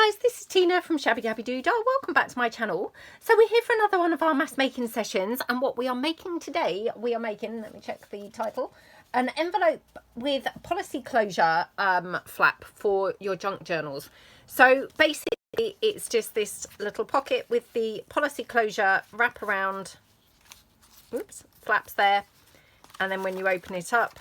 guys, this is Tina from Shabby Dabby Doodah. Welcome back to my channel. So we're here for another one of our mass making sessions, and what we are making today, we are making, let me check the title, an envelope with policy closure flap for your junk journals. So basically it's just this little pocket with the policy closure wrap around, oops, flaps there, and then when you open it up,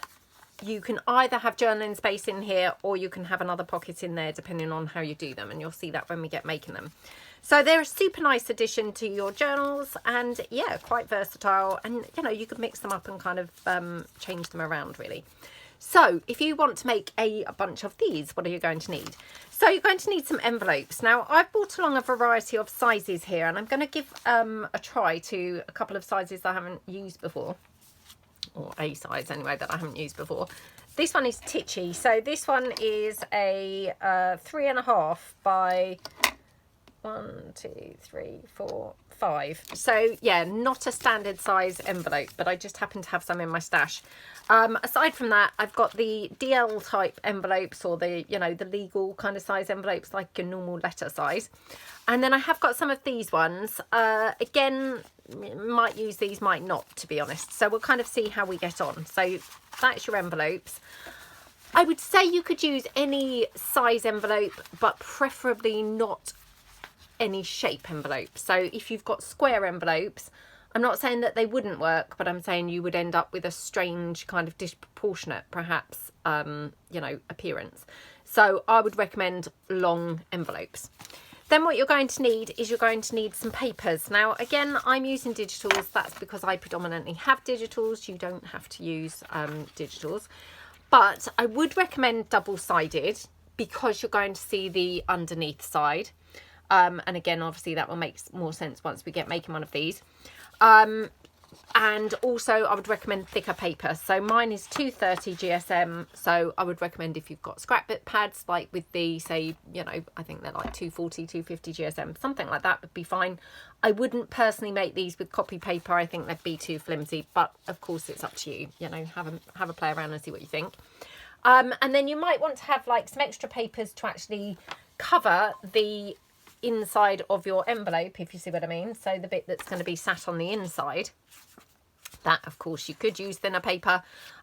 you can either have journaling space in here or you can have another pocket in there depending on how you do them, and you'll see that when we get making them. So they're a super nice addition to your journals, and yeah, quite versatile, and you know, you could mix them up and kind of change them around really. So if you want to make a bunch of these, what are you going to need? So you're going to need some envelopes. Now I've brought along a variety of sizes here, and I'm going to give a try to a couple of sizes I haven't used before, or a size anyway that I haven't used before. This one is Titchy, so this one is a 3.5 by 1, 2, 3, 4, 5. So yeah, not a standard size envelope, but I just happen to have some in my stash. Aside from that, I've got the DL type envelopes, or the, you know, the legal kind of size envelopes, like a normal letter size. And then I have got some of these ones. Again, might use these, might not, to be honest. So we'll kind of see how we get on. So that's your envelopes. I would say you could use any size envelope, but preferably not any shape envelope. So if you've got square envelopes, I'm not saying that they wouldn't work, but I'm saying you would end up with a strange kind of disproportionate, perhaps, you know, appearance. So I would recommend long envelopes. Then what you're going to need is you're going to need some papers. Now, again, I'm using digitals. That's because I predominantly have digitals. You don't have to use digitals. But I would recommend double-sided because you're going to see the underneath side. And again, obviously, that will make more sense once we get making one of these. And also I would recommend thicker paper. So mine is 230 GSM. So I would recommend, if you've got scrapbook pads, like with the, say, you know, I think they're like 240, 250 GSM, something like that would be fine. I wouldn't personally make these with copy paper. I think they'd be too flimsy, but of course it's up to you. You know, have a play around and see what you think. And then you might want to have like some extra papers to actually cover the inside of your envelope, if you see what I mean. So the bit that's going to be sat on the inside, that of course you could use thinner paper,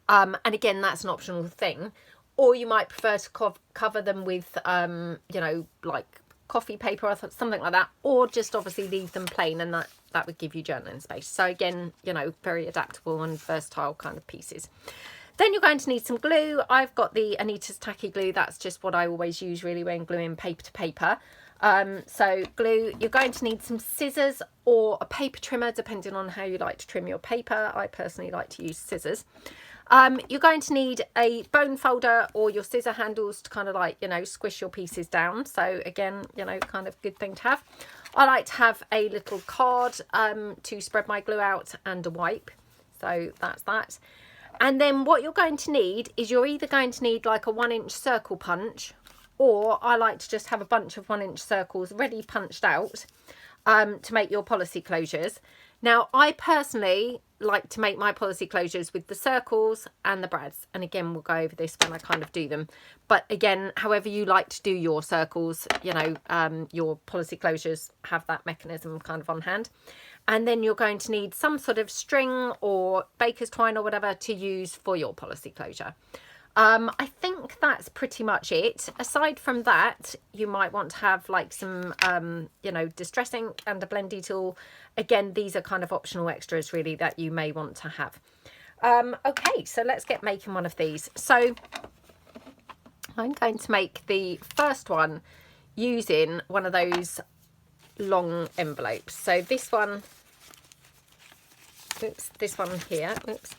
and again, that's an optional thing. Or you might prefer to cover them with you know, like coffee paper or something like that, or just obviously leave them plain, and that would give you journaling space. So again, you know, very adaptable and versatile kind of pieces. Then you're going to need some glue. I've got the Anita's Tacky Glue. That's just what I always use really when gluing paper to paper. So glue, you're going to need some scissors or a paper trimmer, depending on how you like to trim your paper. I personally like to use scissors. You're going to need a bone folder or your scissor handles to kind of like, you know, squish your pieces down. So again, you know, kind of good thing to have. I like to have a little card to spread my glue out, and a wipe. So that's that. And then what you're going to need is, you're either going to need like a 1-inch circle punch, or I like to just have a bunch of 1-inch circles ready punched out to make your policy closures. Now, I personally like to make my policy closures with the circles and the brads. And again, we'll go over this when I kind of do them. But again, however you like to do your circles, you know, your policy closures, have that mechanism kind of on hand. And then you're going to need some sort of string or baker's twine or whatever to use for your policy closure. I think that's pretty much it. Aside from that, you might want to have like some, you know, distress ink and a blendy tool. Again, these are kind of optional extras really that you may want to have. Okay, so let's get making one of these. So I'm going to make the first one using one of those long envelopes. So this one, oops, this one here, oops.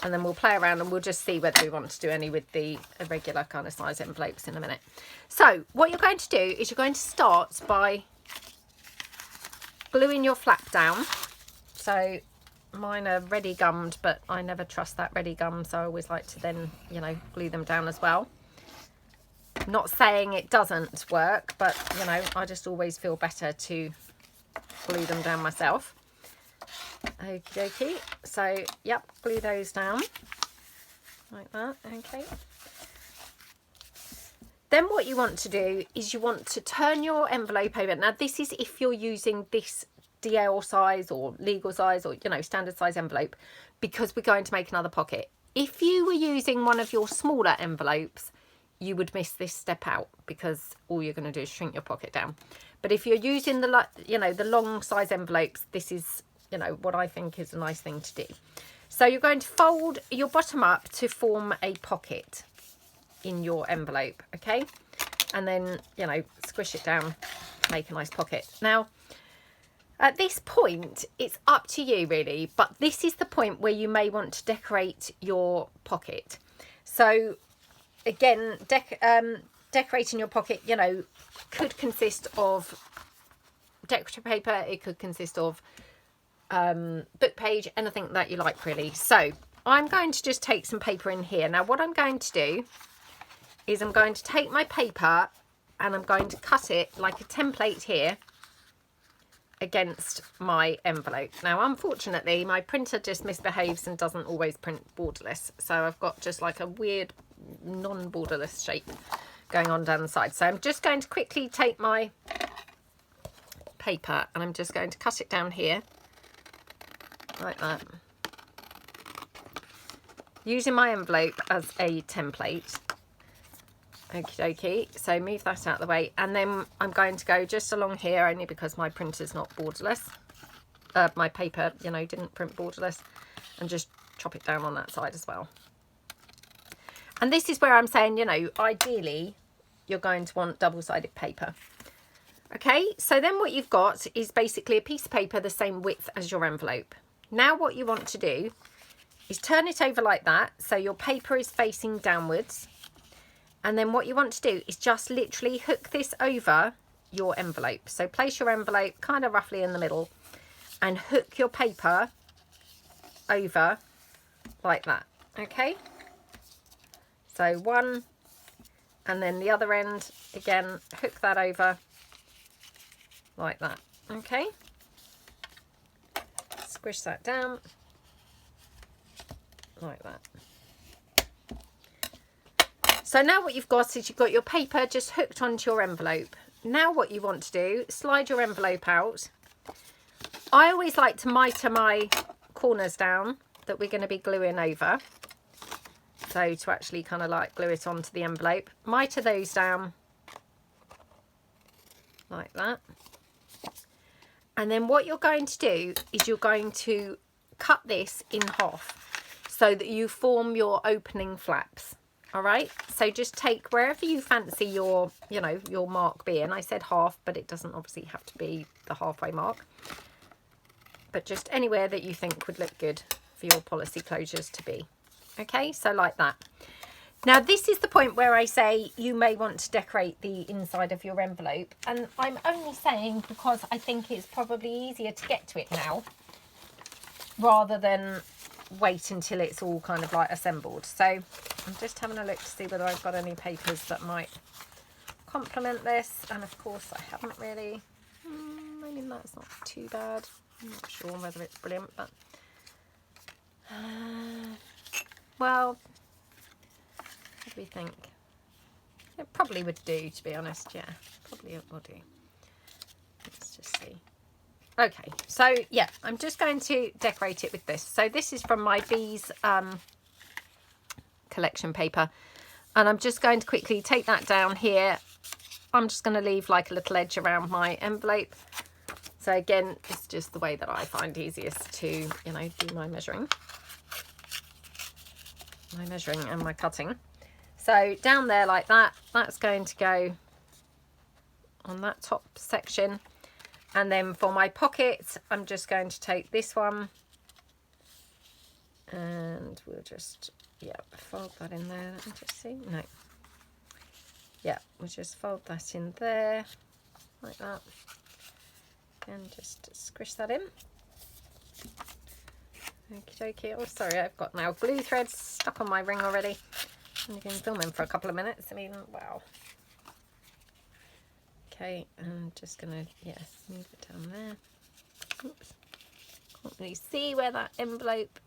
And then we'll play around and we'll just see whether we want to do any with the irregular kind of size envelopes in a minute. So what you're going to do is you're going to start by gluing your flap down. So mine are ready gummed, but I never trust that ready gum, so I always like to then, you know, glue them down as well. Not saying it doesn't work, but you know, I just always feel better to glue them down myself. Okie dokie. So, yep, glue those down like that. Okay. Then what you want to do is you want to turn your envelope over. Now this is if you're using this DL size or legal size or, you know, standard size envelope, because we're going to make another pocket. If you were using one of your smaller envelopes, you would miss this step out because all you're going to do is shrink your pocket down. But if you're using the, you know, the long size envelopes, this is, you know, what I think is a nice thing to do. So you're going to fold your bottom up to form a pocket in your envelope, okay? And then, you know, squish it down, make a nice pocket. Now, at this point, it's up to you really, but this is the point where you may want to decorate your pocket. So again, decorating your pocket, you know, could consist of decorative paper, it could consist of book page, anything that you like really. So I'm going to just take some paper in here. Now what I'm going to do is I'm going to take my paper and I'm going to cut it like a template here against my envelope. Now unfortunately my printer just misbehaves and doesn't always print borderless, so I've got just like a weird non-borderless shape going on down the side. So I'm just going to quickly take my paper and I'm just going to cut it down here like that, using my envelope as a template. Okie dokie, so move that out of the way, and then I'm going to go just along here, only because my printer's not borderless. My paper, you know, didn't print borderless, and just chop it down on that side as well. And this is where I'm saying, you know, ideally you're going to want double-sided paper. Okay, so then what you've got is basically a piece of paper the same width as your envelope. Now what you want to do is turn it over like that, so your paper is facing downwards. And then what you want to do is just literally hook this over your envelope. So place your envelope kind of roughly in the middle and hook your paper over like that. Okay. So one, and then the other end, again, hook that over like that. Okay. Squish that down like that. So now what you've got is you've got your paper just hooked onto your envelope. Now what you want to do, slide your envelope out. I always like to mitre my corners down that we're going to be gluing over. So to actually kind of like glue it onto the envelope. Mitre those down like that. And then what you're going to do is you're going to cut this in half so that you form your opening flaps. All right, so just take wherever you fancy your, you know, your mark be. And I said half, but it doesn't obviously have to be the halfway mark. But just anywhere that you think would look good for your policy closures to be. Okay, so like that. Now this is the point where I say you may want to decorate the inside of your envelope. And I'm only saying because I think it's probably easier to get to it now rather than wait until it's all kind of like assembled. So I'm just having a look to see whether I've got any papers that might complement this, and of course I haven't really. I mean, that's not too bad. I'm not sure whether it's brilliant, but well, what do we think? It probably would do, to be honest. Yeah, probably it will do. Let's just see. Okay, so yeah, I'm just going to decorate it with this. So this is from my Bees collection paper, and I'm just going to quickly take that down here. I'm just going to leave like a little edge around my envelope. So again, it's just the way that I find easiest to, you know, do my measuring and my cutting. So down there like that, that's going to go on that top section. And then for my pocket, I'm just going to take this one and we'll just, yeah, fold that in there. Let me just see. No. Yeah, we'll just fold that in there like that and just squish that in. Okie dokie. Oh, sorry, I've got now glue threads stuck on my ring already. And I've been filming for a couple of minutes. I mean, wow. Okay, I'm just gonna, yes, move it down there. Oops. Can't really see where that envelope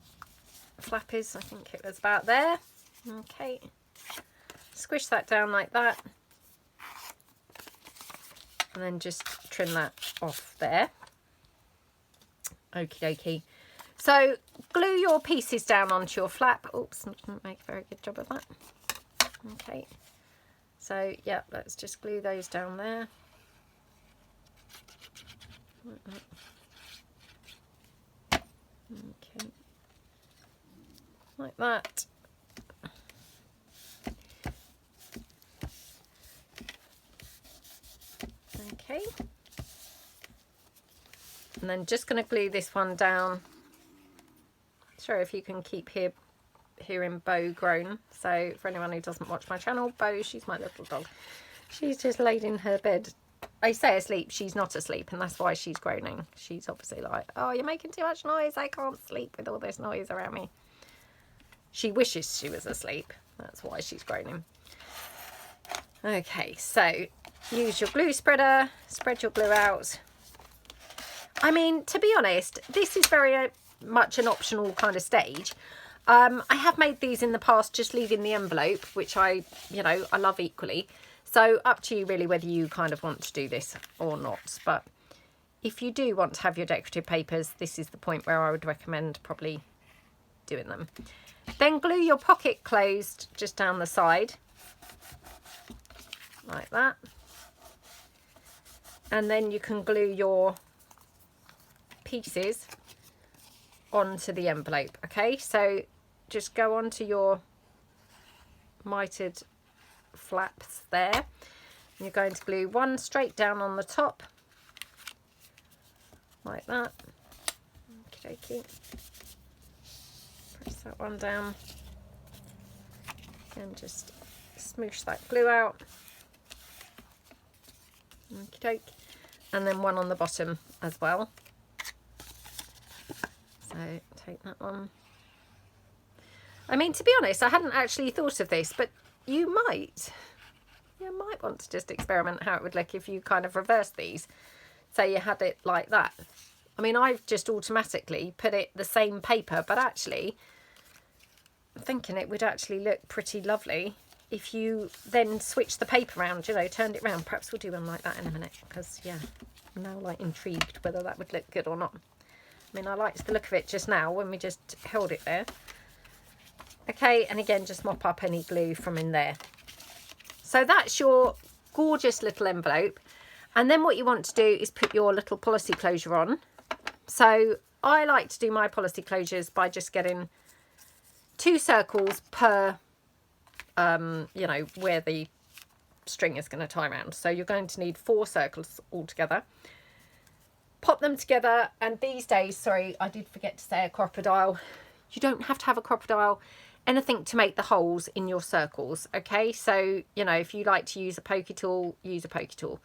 flap is. I think it was about there. Okay. Squish that down like that. and then just trim that off there. Okie dokie. So glue your pieces down onto your flap. Oops, didn't make a very good job of that. Okay, so yeah, let's just glue those down there. Like that. Okay, like that. Okay, and then just going to glue this one down. Sorry if you can keep hearing Bo groan. So for anyone who doesn't watch my channel, Bo, she's my little dog. She's just laid in her bed. I say asleep, she's not asleep, and that's why she's groaning. She's obviously like, oh, you're making too much noise, I can't sleep with all this noise around me. She wishes she was asleep. That's why she's groaning. Okay, so use your glue spreader, spread your glue out. I mean, to be honest, this is very much an optional kind of stage. I have made these in the past just leaving the envelope, which I love equally. So up to you really whether you kind of want to do this or not. But if you do want to have your decorative papers, this is the point where I would recommend probably doing them. Then glue your pocket closed just down the side, like that. And then you can glue your pieces onto the envelope. Okay, so just go onto your mitered flaps there. And you're going to glue one straight down on the top, like that. Okie dokie. Press that one down and just smoosh that glue out. Okie doke. And then one on the bottom as well. So take that one. I mean, to be honest, I hadn't actually thought of this, but you might want to just experiment how it would look if you kind of reverse these. So you had it like that. I mean, I've just automatically put it the same paper, but actually I'm thinking it would actually look pretty lovely if you then switch the paper around, you know, turned it around. Perhaps we'll do one like that in a minute, because yeah, I'm now like intrigued whether that would look good or not. I mean, I liked the look of it just now when we just held it there. Okay, and again, just mop up any glue from in there. So that's your gorgeous little envelope. And then what you want to do is put your little policy closure on. So I like to do my policy closures by just getting 2 circles per, you know, where the string is going to tie around. So you're going to need 4 circles altogether. Pop them together, and these days, sorry, I did forget to say a crocodile. You don't have to have a crocodile, anything to make the holes in your circles, okay? So, you know, if you like to use a pokey tool, use a pokey tool.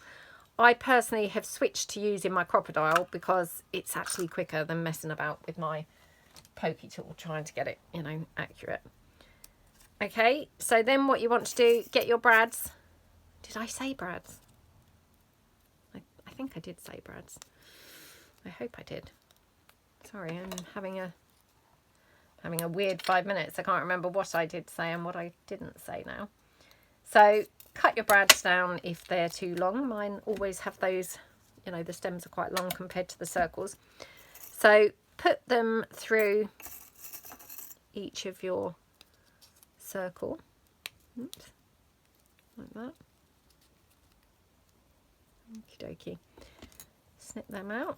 I personally have switched to using my crocodile because it's actually quicker than messing about with my pokey tool, trying to get it, you know, accurate. Okay, so then what you want to do, get your brads. Did I say brads? I think I did say brads. I hope I did. Sorry, I'm having a weird 5 minutes. I can't remember what I did say and what I didn't say now. So cut your brads down if they're too long. Mine always have those, you know, the stems are quite long compared to the circles. So put them through each of your circle. Oops. Like that. Okie dokie. Snip them out.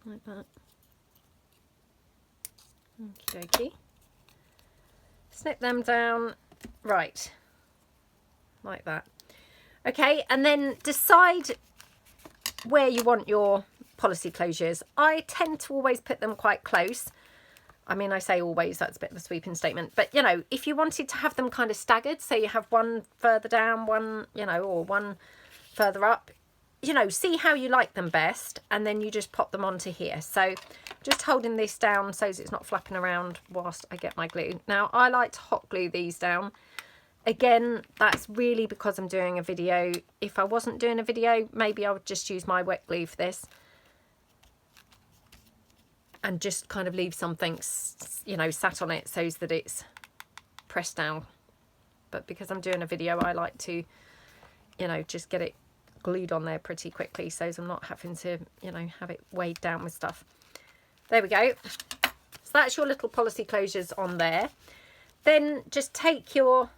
Like that. Okie dokie. Snip them down, right, like that. Okay, and then decide where you want your policy closures. I tend to always put them quite close. I mean, I say always, that's a bit of a sweeping statement, but you know, if you wanted to have them kind of staggered, so you have one further down, one, you know, or one further up, you know, see how you like them best, and then you just pop them onto here. So just holding this down so it's not flapping around whilst I get my glue. Now I like to hot glue these down. Again, that's really because I'm doing a video. If I wasn't doing a video, maybe I would just use my wet glue for this and just kind of leave something, you know, sat on it so that it's pressed down. But because I'm doing a video, I like to you know, just get it glued on there pretty quickly, so I'm not having to, you know, have it weighed down with stuff. There we go. So that's your little policy closures on there. Then just take your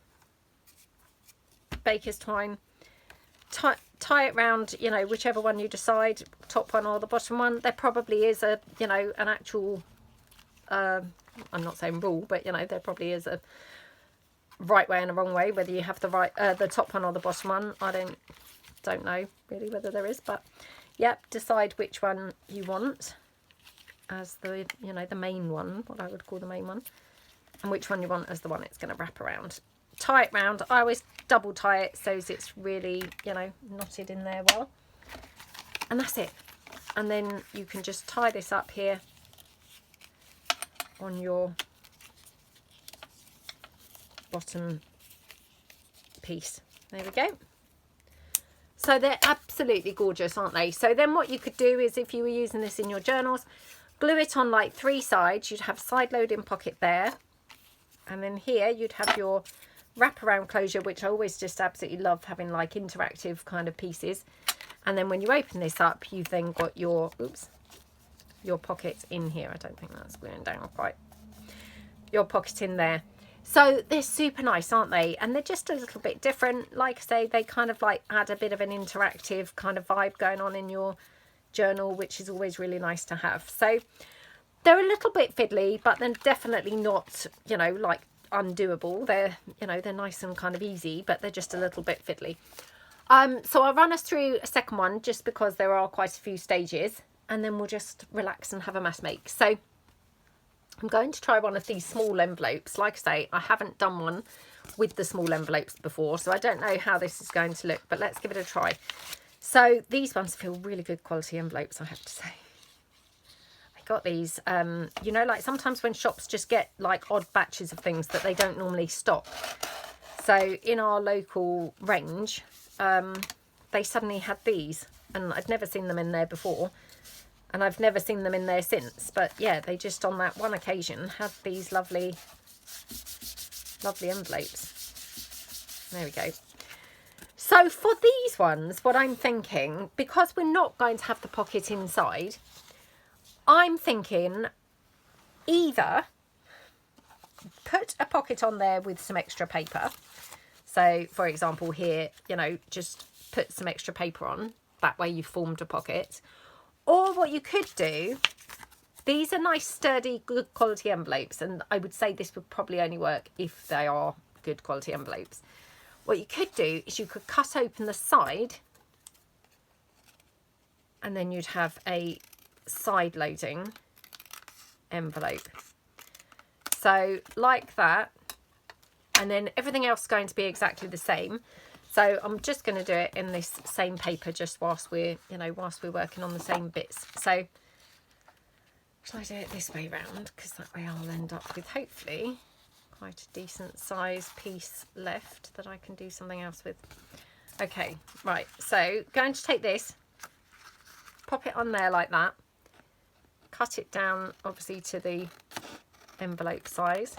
baker's twine, tie it round, you know, whichever one you decide, top one or the bottom one. There probably is a, you know, an actual, I'm not saying rule, but, you know, there probably is a right way and a wrong way, whether you have the right, the top one or the bottom one. I don't know really whether there is, but yep, decide which one you want as the, you know, the main one, what I would call the main one, and which one you want as the one it's going to wrap around. Tie it round. I always double tie it so it's really, you know, knotted in there well, and that's it. And then you can just tie this up here on your bottom piece. There we go. So they're absolutely gorgeous, aren't they? So then what you could do is, if you were using this in your journals, glue it on like 3 sides. You'd have side loading pocket there, and then here you'd have your wraparound closure, which I always just absolutely love having, like interactive kind of pieces. And then when you open this up, you've then got your, oops, your pocket in here. I don't think that's gluing down quite. Your pocket in there. So they're super nice, aren't they? And they're just a little bit different. Like I say, they kind of like add a bit of an interactive kind of vibe going on in your journal, which is always really nice to have. So they're a little bit fiddly, but they're definitely not, you know, like undoable. They're, you know, they're nice and kind of easy, but they're just a little bit fiddly. So I'll run us through a second one just because there are quite a few stages, and then we'll just relax and have a mass make. So I'm going to try one of these small envelopes. Like I say, I haven't done one with the small envelopes before, so I don't know how this is going to look, but let's give it a try. So these ones feel really good quality envelopes, I have to say. I got these, you know, like sometimes when shops just get like odd batches of things that they don't normally stock. So in our local range, they suddenly had these, and I'd never seen them in there before. And I've never seen them in there since. But yeah, they just on that one occasion had these lovely, lovely envelopes. There we go. So for these ones, what I'm thinking, because we're not going to have the pocket inside, I'm thinking either put a pocket on there with some extra paper. So for example here, you know, just put some extra paper on. That way you've formed a pocket. Or what you could do, these are nice, sturdy, good quality envelopes. And I would say this would probably only work if they are good quality envelopes. What you could do is you could cut open the side, and then you'd have a side loading envelope. So like that. And then everything else is going to be exactly the same. So I'm just going to do it in this same paper just whilst we're, you know, whilst we're working on the same bits. So shall I do it this way round? Because that way I'll end up with hopefully quite a decent size piece left that I can do something else with. Okay, right. So going to take this, pop it on there like that, cut it down obviously to the envelope size.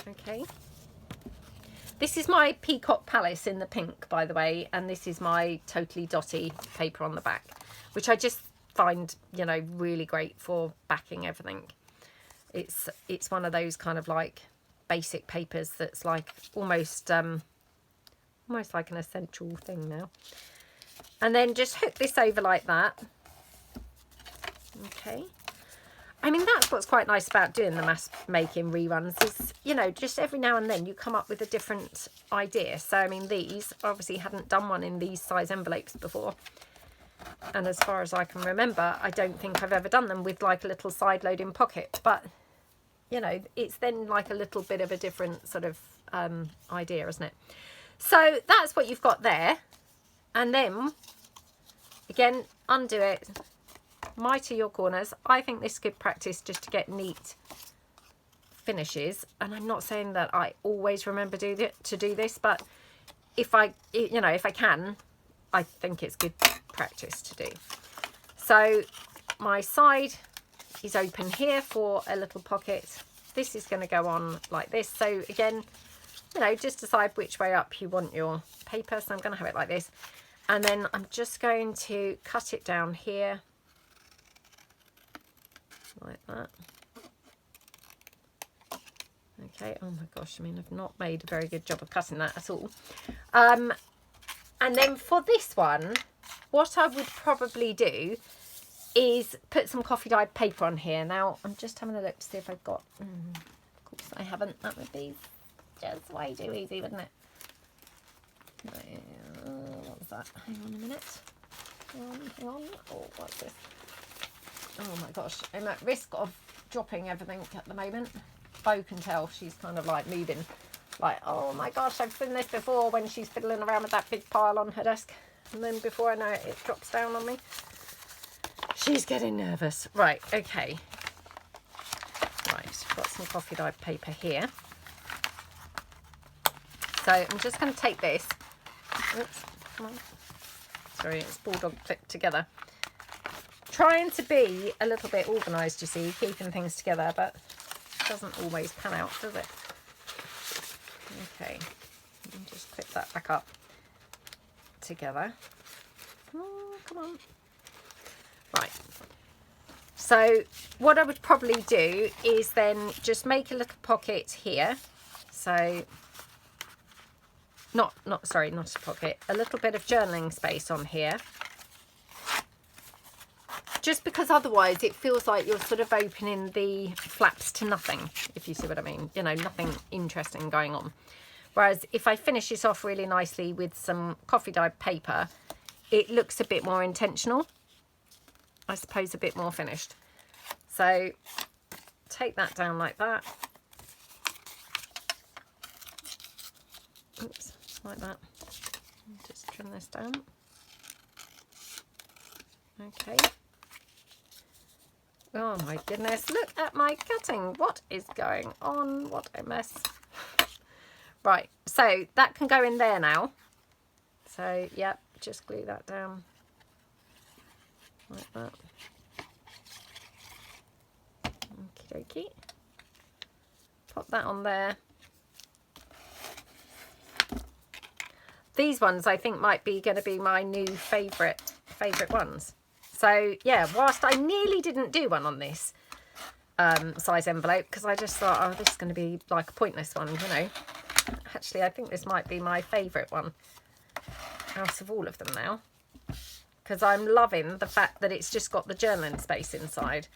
Okay. This is my Peacock Palace in the pink, by the way, and this is my Totally Dotty paper on the back, which I just find, you know, really great for backing everything. It's one of those kind of like basic papers that's like almost like an essential thing now. And then just hook this over like that. Okay. I mean, that's what's quite nice about doing the mass making reruns is, you know, just every now and then you come up with a different idea. So, I mean, these obviously hadn't done one in these size envelopes before. And as far as I can remember, I don't think I've ever done them with like a little side loading pocket. But, you know, it's then like a little bit of a different sort of idea, isn't it? So that's what you've got there. And then, again, undo it. Mitre your corners. I think this is good practice just to get neat finishes, and I'm not saying that I always remember to do this, but if I, you know, if I can, I think it's good practice to do. So my side is open here for a little pocket. This is going to go on like this. So again, you know, just decide which way up you want your paper. So I'm going to have it like this. And then I'm just going to cut it down here. Like that. Okay, oh my gosh, I mean, I've not made a very good job of cutting that at all. And then for this one, what I would probably do is put some coffee dyed paper on here. Now, I'm just having a look to see if I've got... of course I haven't. That would be just way too easy, wouldn't it? What was that? Hang on a minute. Hang on. Oh, what's this? Oh my gosh, I'm at risk of dropping everything at the moment. Bo can tell, she's kind of like moving, like, oh my gosh, I've seen this before when she's fiddling around with that big pile on her desk. And then before I know it, it drops down on me. She's getting nervous. Right, okay. Right, I've got some coffee dyed paper here. So I'm just going to take this. Oops, come on. Sorry, it's bulldog clipped together. Trying to be a little bit organised, you see, keeping things together, but it doesn't always pan out, does it? Okay, just clip that back up together. Oh, come on. Right. So what I would probably do is then just make a little pocket here. So not a pocket, a little bit of journaling space on here. Just because otherwise it feels like you're sort of opening the flaps to nothing, if you see what I mean. You know, nothing interesting going on. Whereas if I finish this off really nicely with some coffee dyed paper, it looks a bit more intentional. I suppose a bit more finished. So take that down like that. Oops, like that. Just trim this down. Okay. Oh my goodness, look at my cutting. What is going on? What a mess. Right, so that can go in there now. So, yep, just glue that down like that. Okie dokie. Pop that on there. These ones I think might be going to be my new favourite ones. So yeah, whilst I nearly didn't do one on this size envelope because I just thought, oh, this is going to be like a pointless one, you know. Actually, I think this might be my favourite one out of all of them now, because I'm loving the fact that it's just got the journaling space inside.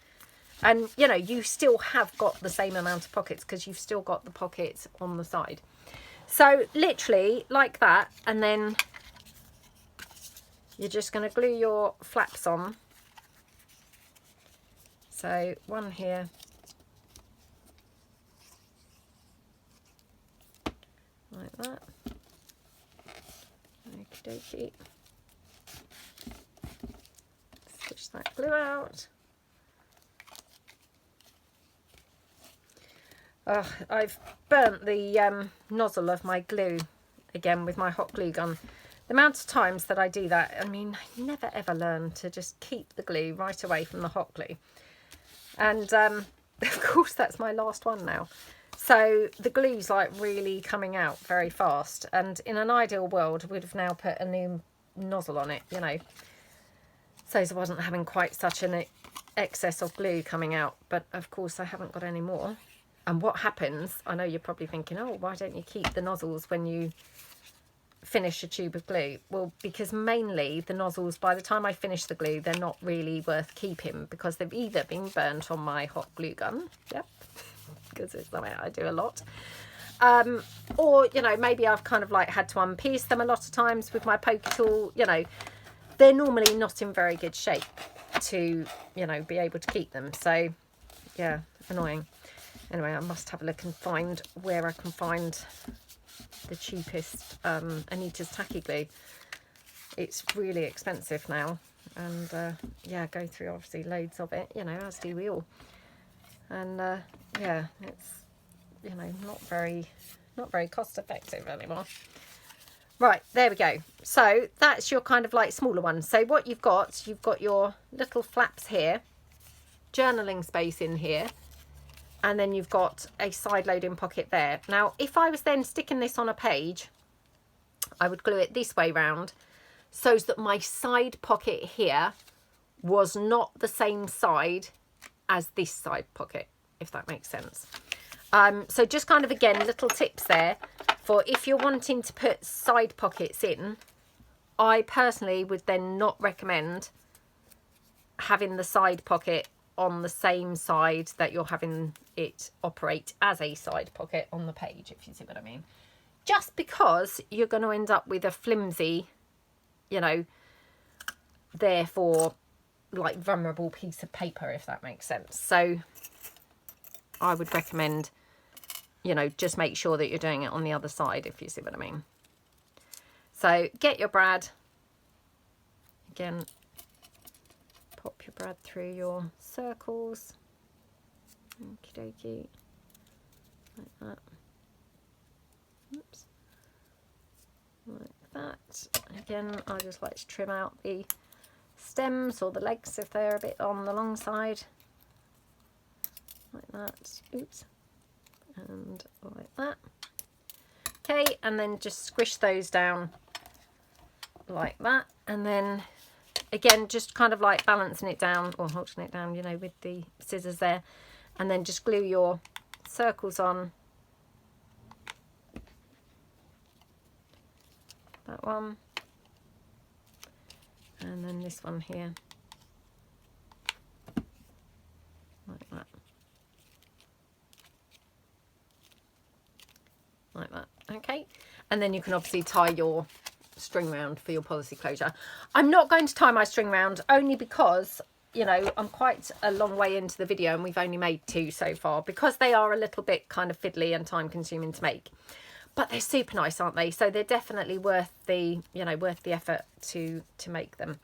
And, you know, you still have got the same amount of pockets because you've still got the pockets on the side. So literally like that, and then you're just going to glue your flaps on. So one here. Like that. Okie dokie. Switch that glue out. Oh, I've burnt the nozzle of my glue again with my hot glue gun. The amount of times that I do that, I mean, I never ever learn to just keep the glue right away from the hot glue. And of course that's my last one now. So the glue's like really coming out very fast. And in an ideal world, we'd have now put a new nozzle on it, you know. So I wasn't having quite such an excess of glue coming out. But of course I haven't got any more. And what happens, I know you're probably thinking, oh, why don't you keep the nozzles when you finish a tube of glue? Well, because mainly the nozzles, by the time I finish the glue, they're not really worth keeping because they've either been burnt on my hot glue gun, yep, because it's something I do a lot, or, you know, maybe I've kind of like had to unpiece them a lot of times with my poker tool. You know, they're normally not in very good shape to, you know, be able to keep them. So yeah, annoying. Anyway, I must have a look and find where I can find the cheapest Anita's tacky glue. It's really expensive now, and yeah, go through obviously loads of it, you know, as do we all. And yeah, it's, you know, not very cost effective anymore. Right, there we go. So that's your kind of like smaller one. So what you've got your little flaps here, journaling space in here. and then you've got a side loading pocket there. Now, if I was then sticking this on a page, I would glue it this way round so that my side pocket here was not the same side as this side pocket, if that makes sense. So just kind of, again, little tips there for if you're wanting to put side pockets in. I personally would then not recommend having the side pocket on the same side that you're having it operate as a side pocket on the page, if you see what I mean. Just because you're going to end up with a flimsy, you know, therefore like vulnerable piece of paper, if that makes sense. So I would recommend, you know, just make sure that you're doing it on the other side, if you see what I mean. So get your brad. Again, pop your brad through your circles. Okie dokie. Like that. Oops. Like that. Again, I just like to trim out the stems or the legs if they're a bit on the long side. Like that. Oops. And like that. Okay, and then just squish those down like that. And then again, just kind of like balancing it down or holding it down, you know, with the scissors there. And then just glue your circles on. That one. And then this one here. Like that. Like that. Okay. And then you can obviously tie your string round for your policy closure. I'm not going to tie my string round only because, you know, I'm quite a long way into the video and we've only made 2 so far, because they are a little bit kind of fiddly and time consuming to make. But they're super nice, aren't they? So they're definitely worth the, you know, worth the effort to make them.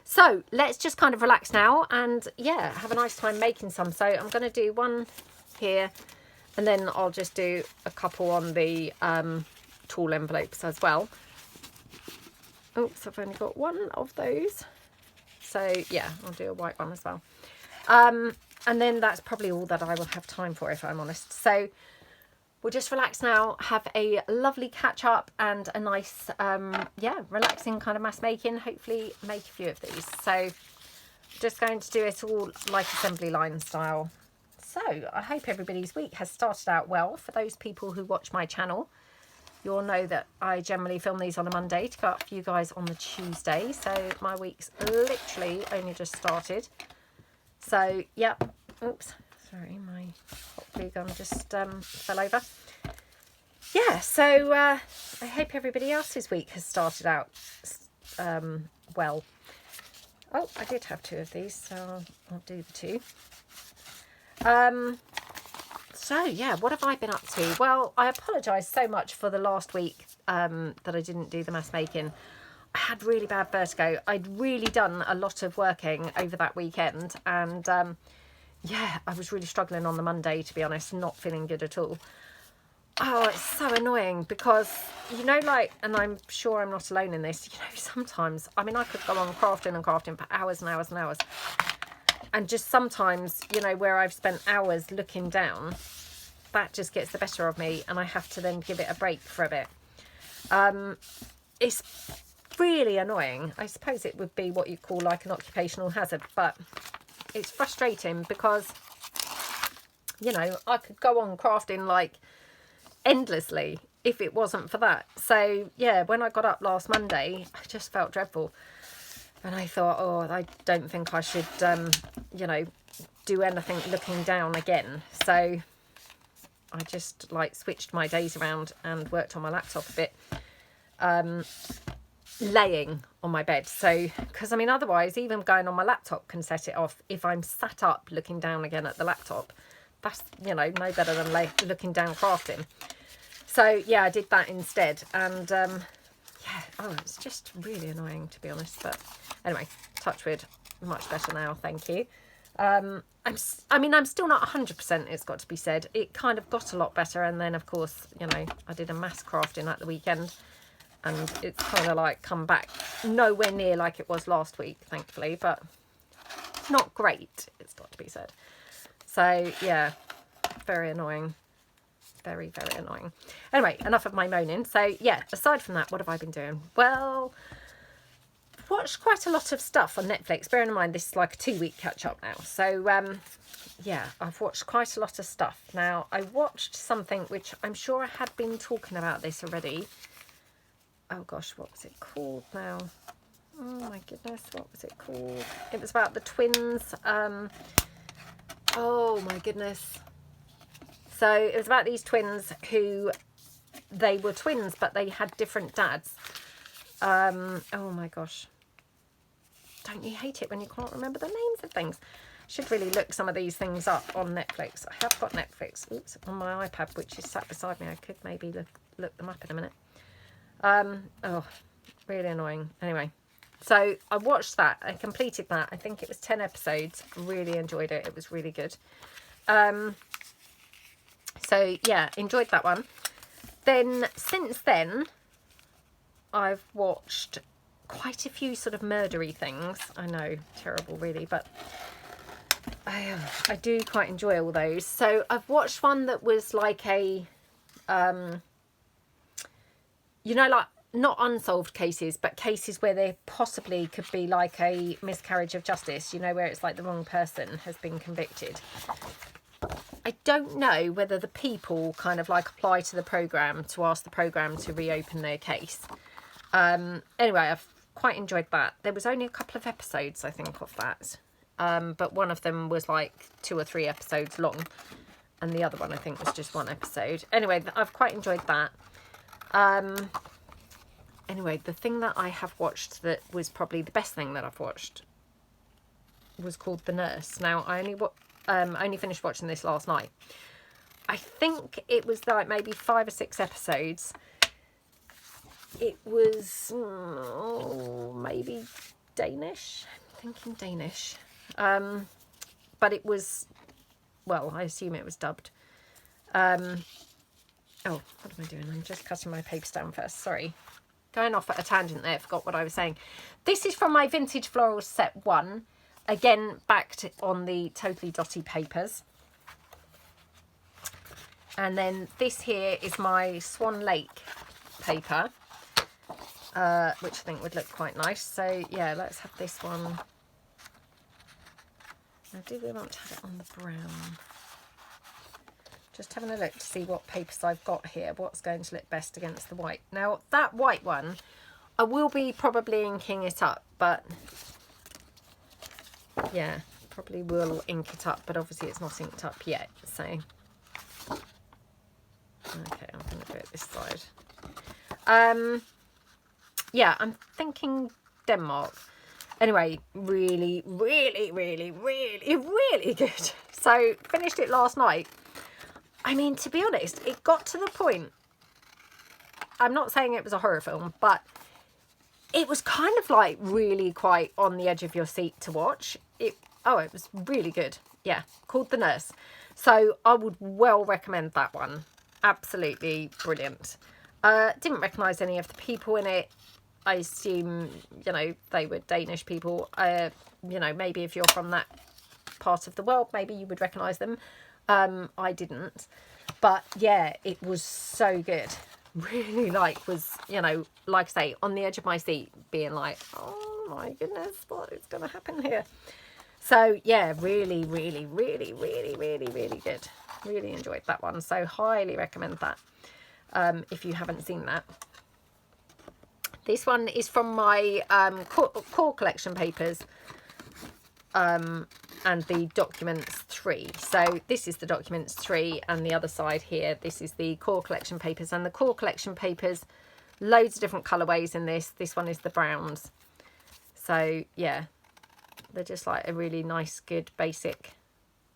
So let's just kind of relax now and, yeah, have a nice time making some. So I'm going to do one here and then I'll just do a couple on the tall envelopes as well. Oops, I've only got one of those. So, yeah, I'll do a white one as well. And then that's probably all that I will have time for, if I'm honest. So we'll just relax now, have a lovely catch up and a nice, yeah, relaxing kind of mass making. Hopefully make a few of these. So just going to do it all like assembly line style. So I hope everybody's week has started out well. For those people who watch my channel, you'll know that I generally film these on a Monday to go up for you guys on the Tuesday. So my week's literally only just started. So, yep. Oops. Sorry, my hot glue gun just fell over. Yeah, so I hope everybody else's week has started out well. Oh, I did have 2 of these, so I'll do the 2. So, yeah, what have I been up to? Well, I apologise so much for the last week that I didn't do the mass making. I had really bad vertigo. I'd really done a lot of working over that weekend and yeah, I was really struggling on the Monday, to be honest, not feeling good at all. Oh, it's so annoying because, you know, like, and I'm sure I'm not alone in this, you know, sometimes, I mean, I could go on crafting and crafting for hours and hours and hours. And just sometimes, you know, where I've spent hours looking down, that just gets the better of me and I have to then give it a break for a bit. It's really annoying. I suppose it would be what you call like an occupational hazard, but it's frustrating because, you know, I could go on crafting like endlessly if it wasn't for that. So, yeah, when I got up last Monday, I just felt dreadful. And I thought, oh, I don't think I should, you know, do anything looking down again. So I just like switched my days around and worked on my laptop a bit, laying on my bed. So, because I mean, otherwise, even going on my laptop can set it off. If I'm sat up looking down again at the laptop, that's, you know, no better than looking down crafting. So, yeah, I did that instead. And, yeah, oh, it's just really annoying, to be honest. But anyway, touch wood, much better now, thank you. I mean, I'm still not 100%, it's got to be said. It kind of got a lot better. And then, of course, you know, I did a mass crafting at the weekend. And it's kind of like come back nowhere near like it was last week, thankfully. But not great, it's got to be said. So, yeah. Very annoying. Very, very annoying. Anyway, enough of my moaning. So yeah, aside from that, what have I been doing? Well, I've watched quite a lot of stuff on Netflix. Bearing in mind this is like a 2-week catch up now. So yeah, I've watched quite a lot of stuff. Now, I watched something which I'm sure I had been talking about this already. Oh gosh, what was it called now? Oh my goodness, what was it called? It was about the twins. Oh my goodness. So it was about these twins who, they were twins, but they had different dads. Oh my gosh. Don't you hate it when you can't remember the names of things? Should really look some of these things up on Netflix. I have got Netflix, oops, on my iPad, which is sat beside me. I could maybe look them up in a minute. Oh, really annoying. Anyway, so I watched that. I completed that. I think it was 10 episodes. Really enjoyed it. It was really good. So yeah, enjoyed that one. Then since then, I've watched quite a few sort of murdery things. I know, terrible really, but I do quite enjoy all those. So I've watched one that was like a, you know, like not unsolved cases, but cases where there possibly could be like a miscarriage of justice, you know, where it's like the wrong person has been convicted. I don't know whether the people kind of like apply to the programme to ask the programme to reopen their case. Anyway, I've quite enjoyed that. There was only a couple of episodes, I think, of that. But one of them was like 2 or 3 episodes long. And the other one, I think, was just 1 episode. Anyway, I've quite enjoyed that. Anyway, the thing that I have watched that was probably the best thing that I've watched was called The Nurse. Now, I only finished watching this last night. I think it was like maybe 5 or 6 episodes. It was maybe Danish. I'm thinking Danish. But it was, well, I assume it was dubbed. Oh, what am I doing? I'm just cutting my papers down first. Sorry. Going off at a tangent there. Forgot what I was saying. This is from my Vintage Florals set 1. Again, backed on the Totally Dotty papers. And then this here is my Swan Lake paper, which I think would look quite nice. So, yeah, let's have this one. Now, do we want to have it on the brown? Just having a look to see what papers I've got here. What's going to look best against the white. Now, that white one, I will be probably inking it up, but yeah, probably will ink it up, but obviously it's not inked up yet, so okay, I'm going to do it this side. Yeah, I'm thinking Denmark. Anyway, really, really, really, really, really good. So finished it last night. I mean, to be honest, it got to the point, I'm not saying it was a horror film, but it was kind of like really quite on the edge of your seat to watch. It was really good. Yeah, called The Nurse. So I would well recommend that one. Absolutely brilliant. Didn't recognise any of the people in it. I assume, you know, they were Danish people. You know, maybe if you're from that part of the world, maybe you would recognise them. I didn't. But yeah, it was so good. Really was, you know, like I say, on the edge of my seat, being like, oh my goodness, what is going to happen here? So yeah, really, really, really, really, really, really good. Really enjoyed that one. So highly recommend that if you haven't seen that. This one is from my core collection papers and the Documents 3. So this is the Documents 3, and the other side here, this is the core collection papers. And the core collection papers, loads of different colourways in this. This one is the browns. So yeah, they're just like a really nice, good, basic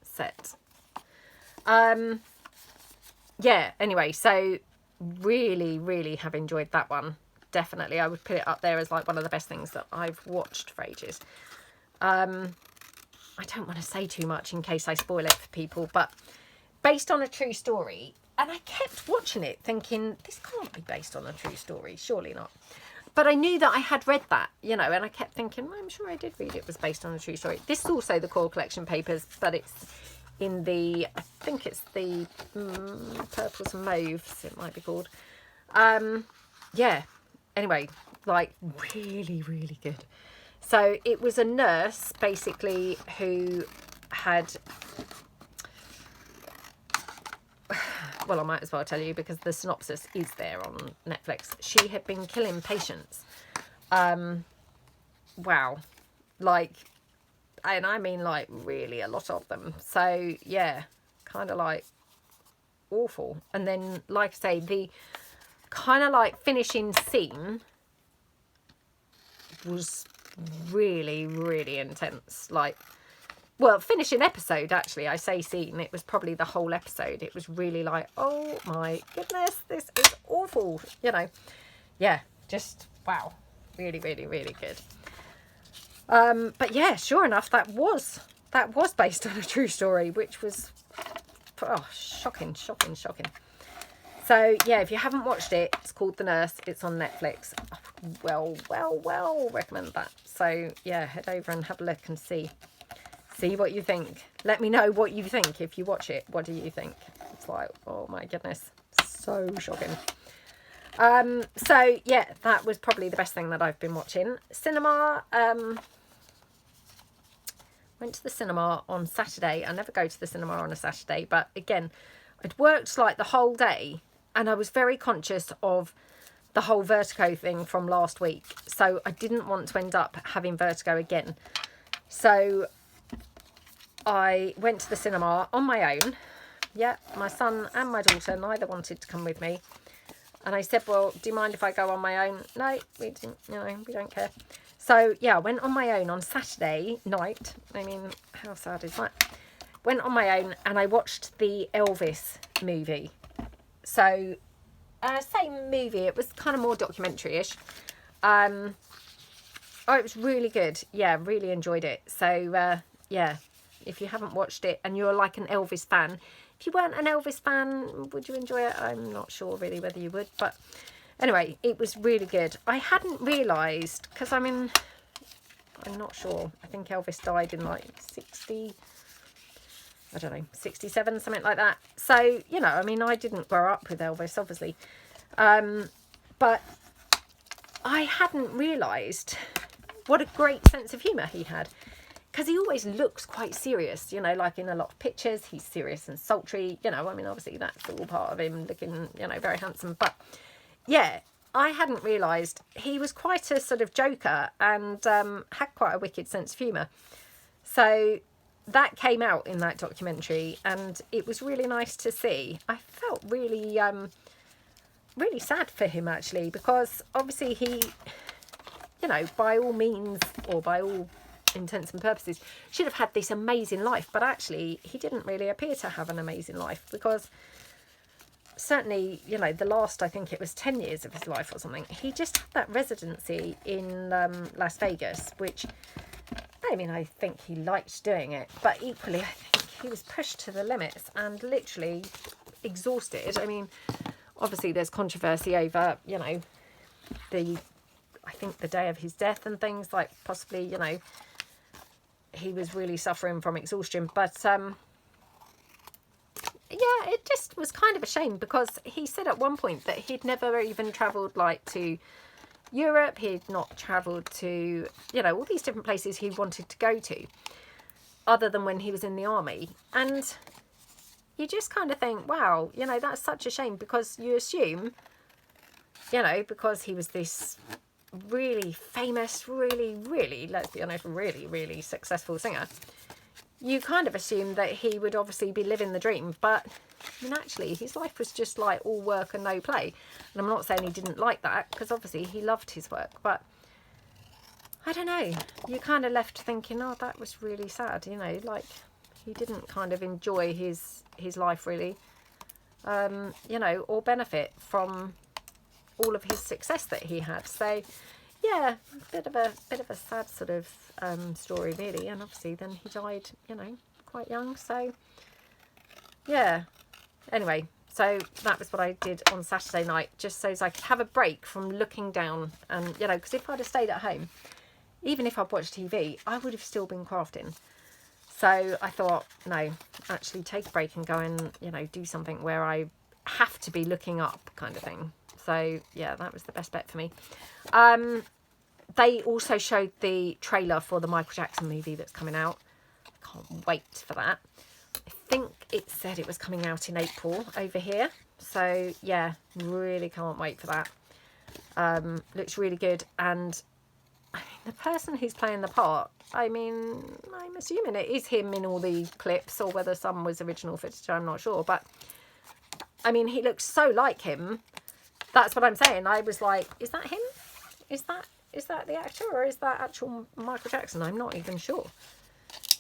set. Yeah, anyway, so really, really have enjoyed that one. Definitely, I would put it up there as like one of the best things that I've watched for ages. I don't want to say too much in case I spoil it for people, but based on a true story. And I kept watching it thinking, this can't be based on a true story, surely not. But I knew that I had read that, you know, and I kept thinking, well, I'm sure I did read it was based on a true story. This is also the core collection papers, but in the, I think it's the purples and mauves, it might be called. Yeah, anyway, like really, really good. So it was a nurse basically who had, well, I might as well tell you because the synopsis is there on Netflix. She had been killing patients. Wow. Like, and I mean like really a lot of them. So yeah, kind of like awful. And then, like I say, the kind of like finishing scene was really, really intense. Like, well, finishing episode, actually, I say scene, it was probably the whole episode. It was really like, oh my goodness, this is awful, you know. Yeah, just wow, really, really, really good. But yeah, sure enough, that was based on a true story, which was, oh, shocking, shocking, shocking. So yeah, if you haven't watched it, it's called The Nurse. It's on Netflix. Well recommend that. So yeah, head over and have a look and see what you think. Let me know what you think if you watch it. What do you think? It's like, oh my goodness, so shocking. So yeah, that was probably the best thing that I've been watching. Cinema. Went to the cinema on Saturday. I never go to the cinema on a Saturday, but again, I'd worked like the whole day and I was very conscious of the whole vertigo thing from last week. So I didn't want to end up having vertigo again. So I went to the cinema on my own. Yeah, my son and my daughter, neither wanted to come with me. And I said, well, do you mind if I go on my own? No, we didn't, you know, we don't care. So yeah, I went on my own on Saturday night. I mean, how sad is that? Went on my own and I watched the Elvis movie. So, same movie. It was kind of more documentary-ish. Oh, it was really good. Yeah, really enjoyed it. So, yeah, if you haven't watched it and you're like an Elvis fan, if you weren't an Elvis fan, would you enjoy it? I'm not sure really whether you would, but anyway, it was really good. I hadn't realised, because I mean, I'm not sure. I think Elvis died in like 60, I don't know, 67, something like that. So, you know, I mean, I didn't grow up with Elvis, obviously. But I hadn't realised what a great sense of humour he had. Because he always looks quite serious, you know, like in a lot of pictures, he's serious and sultry, you know, I mean, obviously that's all part of him looking, you know, very handsome. But yeah, I hadn't realised he was quite a sort of joker and had quite a wicked sense of humour. So that came out in that documentary and it was really nice to see. I felt really, really sad for him actually, because obviously he, you know, by all means, or by all intents and purposes, should have had this amazing life, but actually he didn't really appear to have an amazing life, because certainly, you know, the last, I think it was 10 years of his life or something, he just had that residency in Las Vegas, which, I mean, I think he liked doing it, but equally I think he was pushed to the limits and literally exhausted. I mean, obviously there's controversy over, you know, I think the day of his death and things, like possibly, you know, he was really suffering from exhaustion. But yeah, it just was kind of a shame, because he said at one point that he'd never even travelled like to Europe. He'd not travelled to, you know, all these different places he wanted to go to, other than when he was in the army. And you just kind of think, wow, you know, that's such a shame, because you assume, you know, because he was this really famous, really, let's be honest, really successful singer, you kind of assume that he would obviously be living the dream. But I mean, actually his life was just like all work and no play. And I'm not saying he didn't like that, because obviously he loved his work, but I don't know, you kind of left thinking, oh, that was really sad, you know, like he didn't kind of enjoy his life really, you know, or benefit from all of his success that he had. So yeah, bit of a sad sort of story really. And obviously then he died, you know, quite young. So yeah, anyway, so that was what I did on Saturday night, just so as I could have a break from looking down. And you know, because if I'd have stayed at home, even if I'd watched TV, I would have still been crafting. So I thought, no, actually take a break and go and, you know, do something where I have to be looking up kind of thing. So yeah, that was the best bet for me. They also showed the trailer for the Michael Jackson movie that's coming out. Can't wait for that. I think it said it was coming out in April over here. So yeah, really can't wait for that. Looks really good. And I mean, the person who's playing the part, I mean, I'm assuming it is him in all the clips, or whether some was original footage, I'm not sure. But I mean, he looks so like him. That's what I'm saying. I was like, is that him? Is that the actor, or is that actual Michael Jackson? I'm not even sure,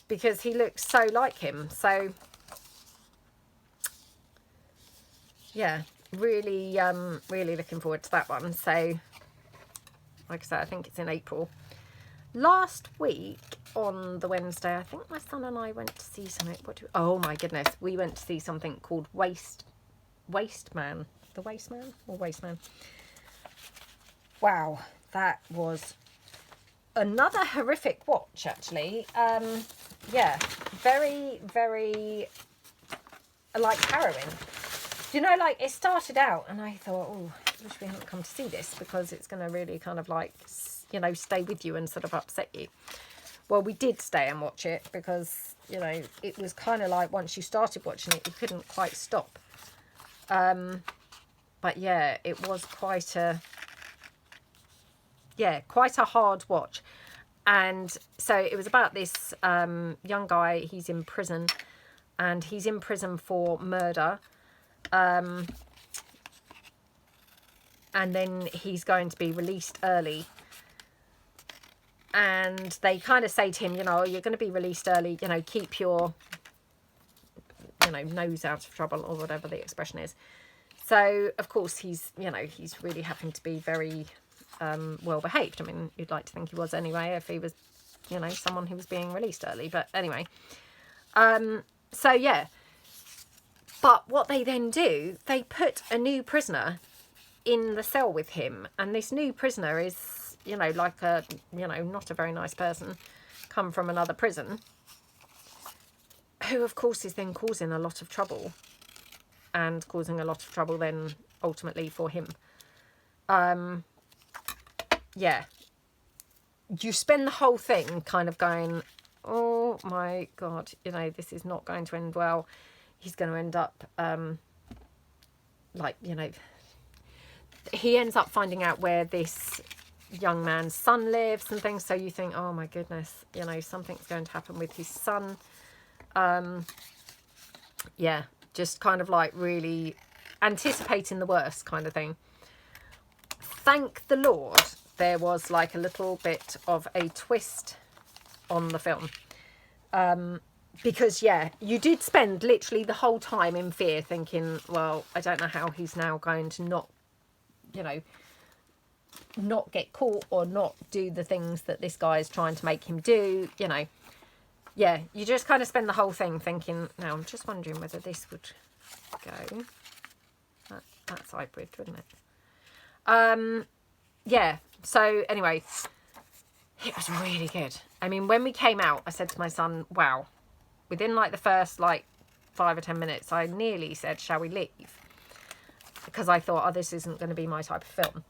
because he looks so like him. So yeah, really really looking forward to that one. So like I said, I think it's in April. Last week on the Wednesday, I think my son and I went to see something. Oh my goodness, we went to see something called Wasteman. The Wasteman or Wasteman. Wow, that was another horrific watch, actually. Yeah, very, very, like, harrowing. You know, like, it started out and I thought, oh, I wish we hadn't come to see this, because it's going to really kind of, like, you know, stay with you and sort of upset you. Well, we did stay and watch it, because, you know, it was kind of like once you started watching it, you couldn't quite stop. But yeah, it was quite a hard watch. And so it was about this young guy. He's in prison, and he's in prison for murder. And then he's going to be released early. And they kind of say to him, you know, you're going to be released early, you know, keep your, you know, nose out of trouble, or whatever the expression is. So, of course, he's, you know, he's really having to be very well behaved. I mean, you'd like to think he was anyway, if he was, you know, someone who was being released early. But anyway, so yeah. But what they then do, they put a new prisoner in the cell with him. And this new prisoner is, you know, like a, you know, not a very nice person, come from another prison, who, of course, is then causing a lot of trouble. And causing a lot of trouble then ultimately for him. Yeah. You spend the whole thing kind of going, oh my God, you know, this is not going to end well. He's going to end up, like, you know, he ends up finding out where this young man's son lives and things. So you think, oh my goodness, you know, something's going to happen with his son. Yeah. Just kind of like really anticipating the worst kind of thing. Thank the Lord, there was like a little bit of a twist on the film. Because, yeah, you did spend literally the whole time in fear thinking, well, I don't know how he's now going to not, you know, not get caught or not do the things that this guy is trying to make him do, you know. Yeah, you just kind of spend the whole thing thinking, now I'm just wondering whether this would go. That's hybrid, wouldn't it? Yeah, so anyway, it was really good. I mean, when we came out, I said to my son, wow, within like the first like 5 or 10 minutes, I nearly said, shall we leave? Because I thought, oh, this isn't going to be my type of film.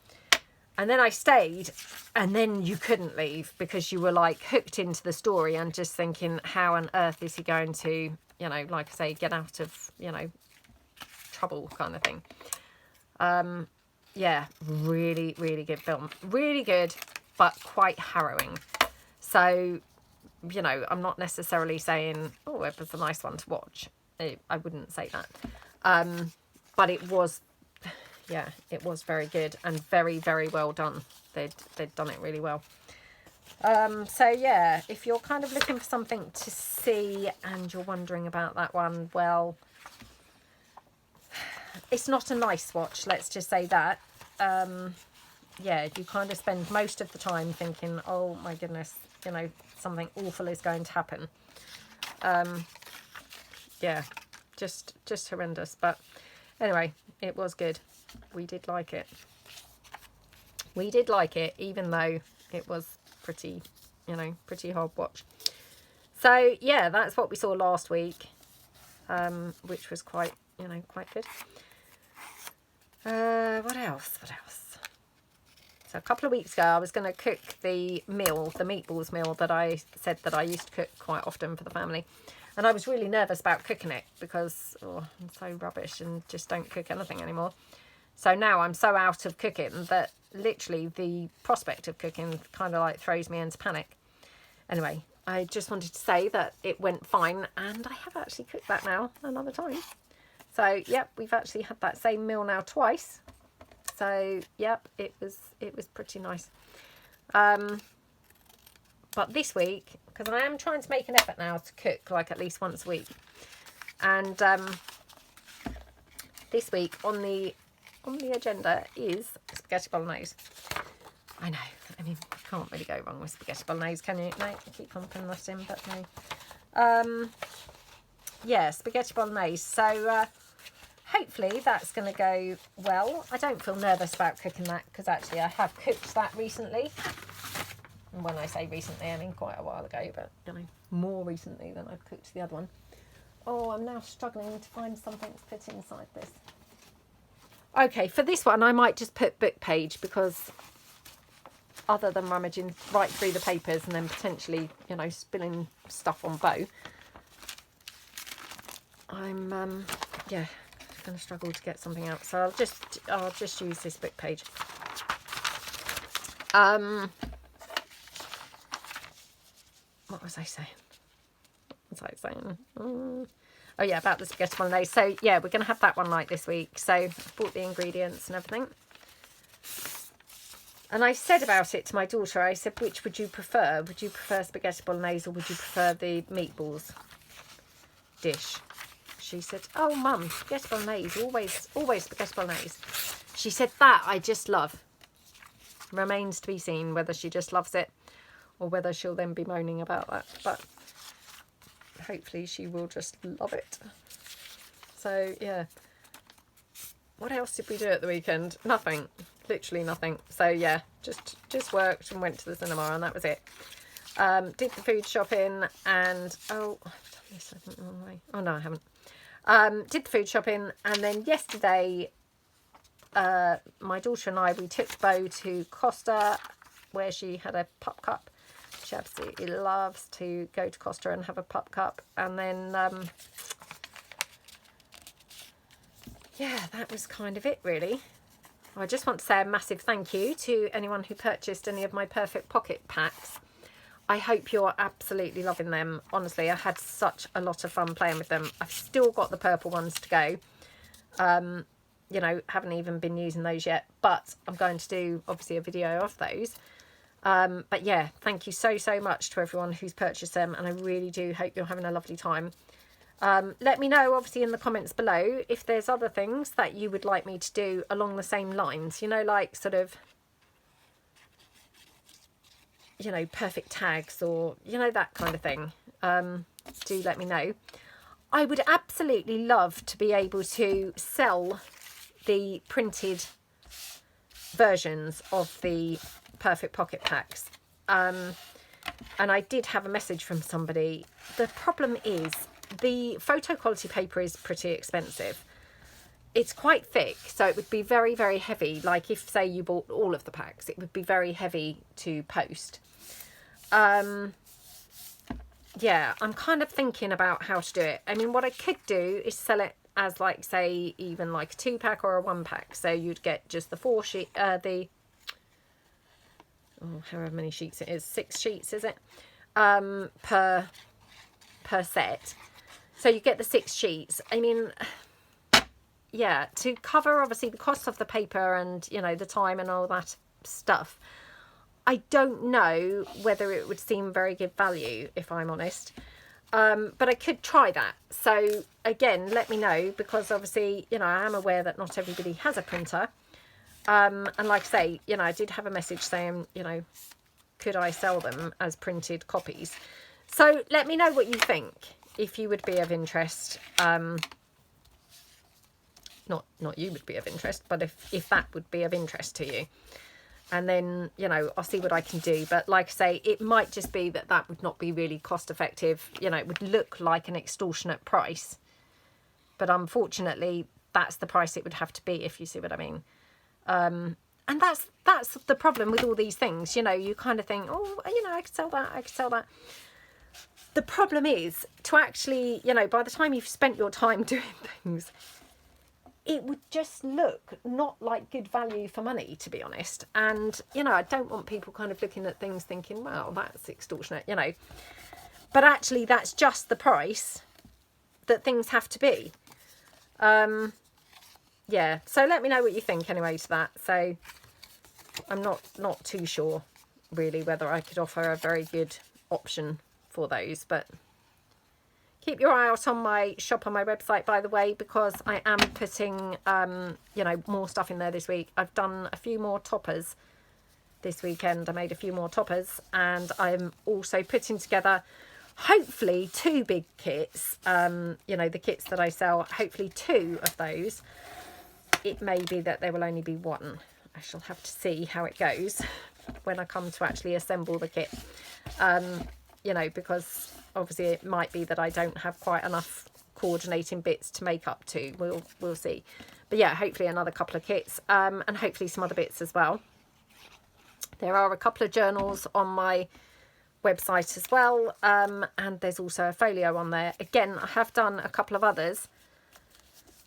And then I stayed, and then you couldn't leave, because you were like hooked into the story and just thinking, how on earth is he going to, you know, like I say, get out of, you know, trouble kind of thing. Yeah, really, really good film. Really good, but quite harrowing. So, you know, I'm not necessarily saying, oh, it was a nice one to watch. I wouldn't say that. But it was, yeah, it was very good and very, very well done. They'd done it really well. So yeah, if you're kind of looking for something to see and you're wondering about that one, well, it's not a nice watch, let's just say that. Yeah, you kind of spend most of the time thinking, oh my goodness, you know, something awful is going to happen. Yeah, just horrendous. But anyway, it was good. We did like it. We did like it, even though it was pretty, you know, pretty hard watch. So yeah, that's what we saw last week, which was quite, you know, quite good. What else? What else? So a couple of weeks ago, I was going to cook the meal, the meatballs meal that I said that I used to cook quite often for the family. And I was really nervous about cooking it because I'm so rubbish and just don't cook anything anymore. So now I'm so out of cooking that literally the prospect of cooking kind of like throws me into panic. Anyway, I just wanted to say that it went fine, and I have actually cooked that now another time. So yep, we've actually had that same meal now twice. So yep, it was pretty nice. But this week, because I am trying to make an effort now to cook like at least once a week, and this week on the agenda is spaghetti bolognese. I know, I mean, you can't really go wrong with spaghetti bolognese, can you? No, I keep on putting that in, but no. Yeah, spaghetti bolognese. So hopefully that's going to go well. I don't feel nervous about cooking that because actually I have cooked that recently. And when I say recently, I mean quite a while ago, but you know, more recently than I've cooked the other one. Oh, I'm now struggling to find something to fit inside this. Okay, for this one, I might just put book page because other than rummaging right through the papers and then potentially, you know, spilling stuff on Bo, I'm, yeah, going to struggle to get something out. So I'll just use this book page. What was I saying? Oh yeah, about the spaghetti bolognese. So yeah, we're going to have that one night this week. So I bought the ingredients and everything. And I said about it to my daughter, I said, which would you prefer? Would you prefer spaghetti bolognese or would you prefer the meatballs dish? She said, oh mum, spaghetti bolognese, always spaghetti bolognese. She said, that I just love. Remains to be seen whether she just loves it or whether she'll then be moaning about that. But hopefully she will just love it. So yeah. What else did we do at the weekend? Nothing. Literally nothing. So yeah, just worked and went to the cinema and that was it. Did the food shopping and oh, I've done this I think the wrong way. Oh no, I haven't. Did the food shopping and then yesterday my daughter and I, we took Bo to Costa where she had a pup cup. She absolutely loves to go to Costa and have a pup cup. And then yeah, that was kind of it really. I just want to say a massive thank you to anyone who purchased any of my Perfect Pocket packs. I hope you're absolutely loving them. Honestly, I had such a lot of fun playing with them. I've still got the purple ones to go. You know, haven't even been using those yet, but I'm going to do obviously a video of those. But yeah, thank you so much to everyone who's purchased them, and I really do hope you're having a lovely time. Let me know obviously in the comments below if there's other things that you would like me to do along the same lines, you know, like sort of, you know, perfect tags or, you know, that kind of thing. Do let me know. I would absolutely love to be able to sell the printed versions of the Perfect Pocket packs. And I did have a message from somebody. The problem is the photo quality paper is pretty expensive. It's quite thick, so it would be very heavy. Like if say you bought all of the packs, it would be very heavy to post. Yeah, I'm kind of thinking about how to do it. I mean, what I could do is sell it as like say even like a 2-pack or a 1-pack. So you'd get just the 4 sheet, however many sheets it is, 6 sheets is it, per set. So you get the 6 sheets. I mean, yeah, to cover obviously the cost of the paper and, you know, the time and all that stuff, I don't know whether it would seem very good value, if I'm honest. But I could try that. So again, let me know, because obviously, you know, I am aware that not everybody has a printer. And like I say, you know, I did have a message saying, you know, could I sell them as printed copies? So let me know what you think, if you would be of interest. Not you would be of interest, but if that would be of interest to you. and then, you know, I'll see what I can do. But like I say, it might just be that that would not be really cost effective. You know, it would look like an extortionate price, but unfortunately that's the price it would have to be, if you see what I mean. And that's the problem with all these things. You know, you kind of think, oh, you know, I could sell that, I could sell that. The problem is to actually, you know, by the time you've spent your time doing things, it would just look not like good value for money, to be honest. And, you know, I don't want people kind of looking at things thinking, well, that's extortionate, you know. But actually, that's just the price that things have to be. Yeah, so let me know what you think anyway to that. So I'm not too sure, really, whether I could offer a very good option for those, but keep your eye out on my shop on my website, by the way, because I am putting, you know, more stuff in there this week. I've done a few more toppers this weekend. I made a few more toppers, and I'm also putting together, hopefully, 2 big kits. You know, the kits that I sell, hopefully 2 of those. It may be that there will only be 1. I shall have to see how it goes when I come to actually assemble the kit. You know, because obviously it might be that I don't have quite enough coordinating bits to make up to. We'll see. But yeah, hopefully another couple of kits, and hopefully some other bits as well. There are a couple of journals on my website as well, and there's also a folio on there. Again, I have done a couple of others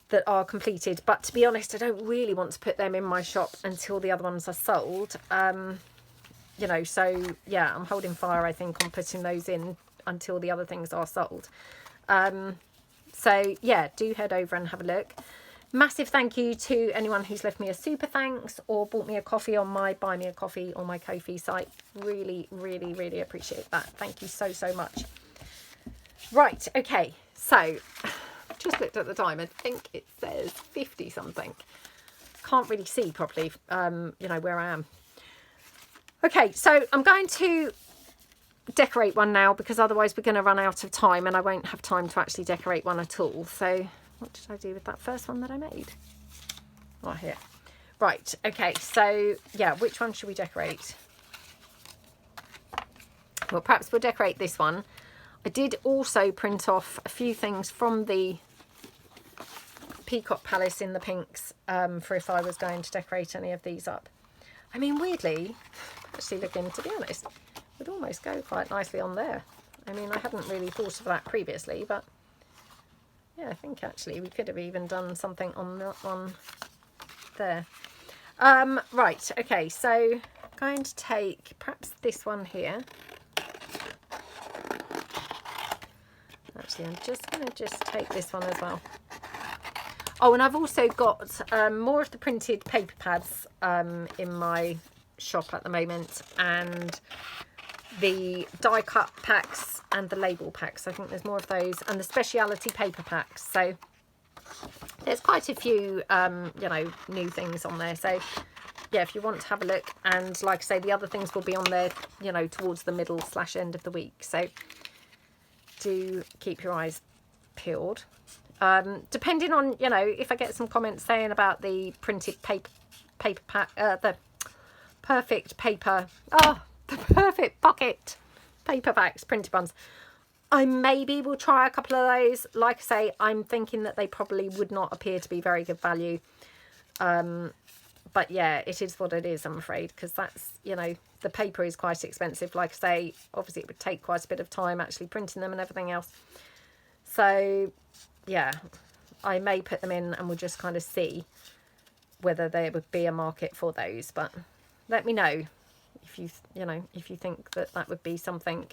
that are completed, but to be honest, I don't really want to put them in my shop until the other ones are sold. You know, so yeah, I'm holding fire, I think, on putting those in until the other things are sold. So yeah, do head over and have a look. Massive thank you to anyone who's left me a super thanks or bought me a coffee on my Buy Me a Coffee or my Ko-fi site. Really, really, really appreciate that. Thank you so, so much. Right, okay, so just looked at the time. I think it says 50 something. Can't really see properly, you know, where I am. Okay, so I'm going to decorate one now, because otherwise we're going to run out of time and I won't have time to actually decorate one at all. So what did I do with that first one that I made? Oh, here. Right, okay, so yeah, which one should we decorate? Well, perhaps we'll decorate this one. I did also print off a few things from the Peacock Palace in the pinks, for if I was going to decorate any of these up. I mean, weirdly, actually looking, to be honest, would almost go quite nicely on there. I mean, I hadn't really thought of that previously, but yeah, I think actually we could have even done something on that one there. Right, okay, so I'm going to take perhaps this one here. Actually, I'm just going to take this one as well. Oh, and I've also got more of the printed paper pads in my shop at the moment, and the die cut packs and the label packs. I think there's more of those, and the speciality paper packs. So there's quite a few, you know, new things on there. So yeah, if you want to have a look, and like I say, the other things will be on there, you know, towards the middle / end of the week. So do keep your eyes peeled. Depending on, you know, if I get some comments saying about the printed paper pack, the perfect paper, the perfect pocket paperbacks, printed ones, I maybe will try a couple of those. Like I say, I'm thinking that they probably would not appear to be very good value. But yeah, it is what it is, I'm afraid, because that's, you know, the paper is quite expensive. Like I say, obviously it would take quite a bit of time actually printing them and everything else. So yeah, I may put them in and we'll just kind of see whether there would be a market for those. But let me know if you know, if you think that that would be something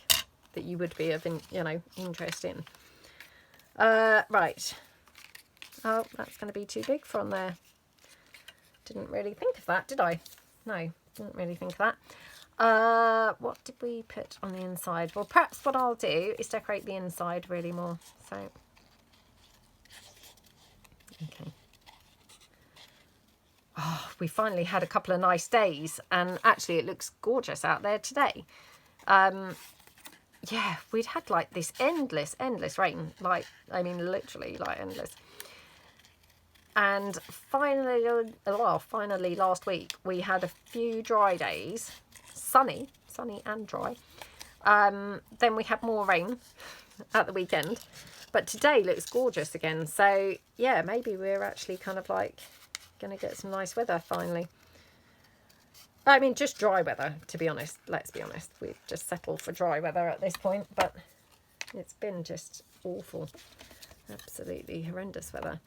that you would be of, you know, interest in. Right. Oh, that's going to be too big for on there. Didn't really think of that, did I? No, didn't really think of that. What did we put on the inside? Well, perhaps what I'll do is decorate the inside really more. So, okay. Oh, we finally had a couple of nice days, and actually it looks gorgeous out there today. Yeah, we'd had like this endless rain, like, I mean, literally like endless. And finally, well, finally last week, we had a few dry days, sunny and dry. Then we had more rain at the weekend, but today looks gorgeous again. So yeah, maybe we're actually kind of like going to get some nice weather finally. I mean, just dry weather, to be honest. Let's be honest. We've just settled for dry weather at this point, but it's been just awful. Absolutely horrendous weather.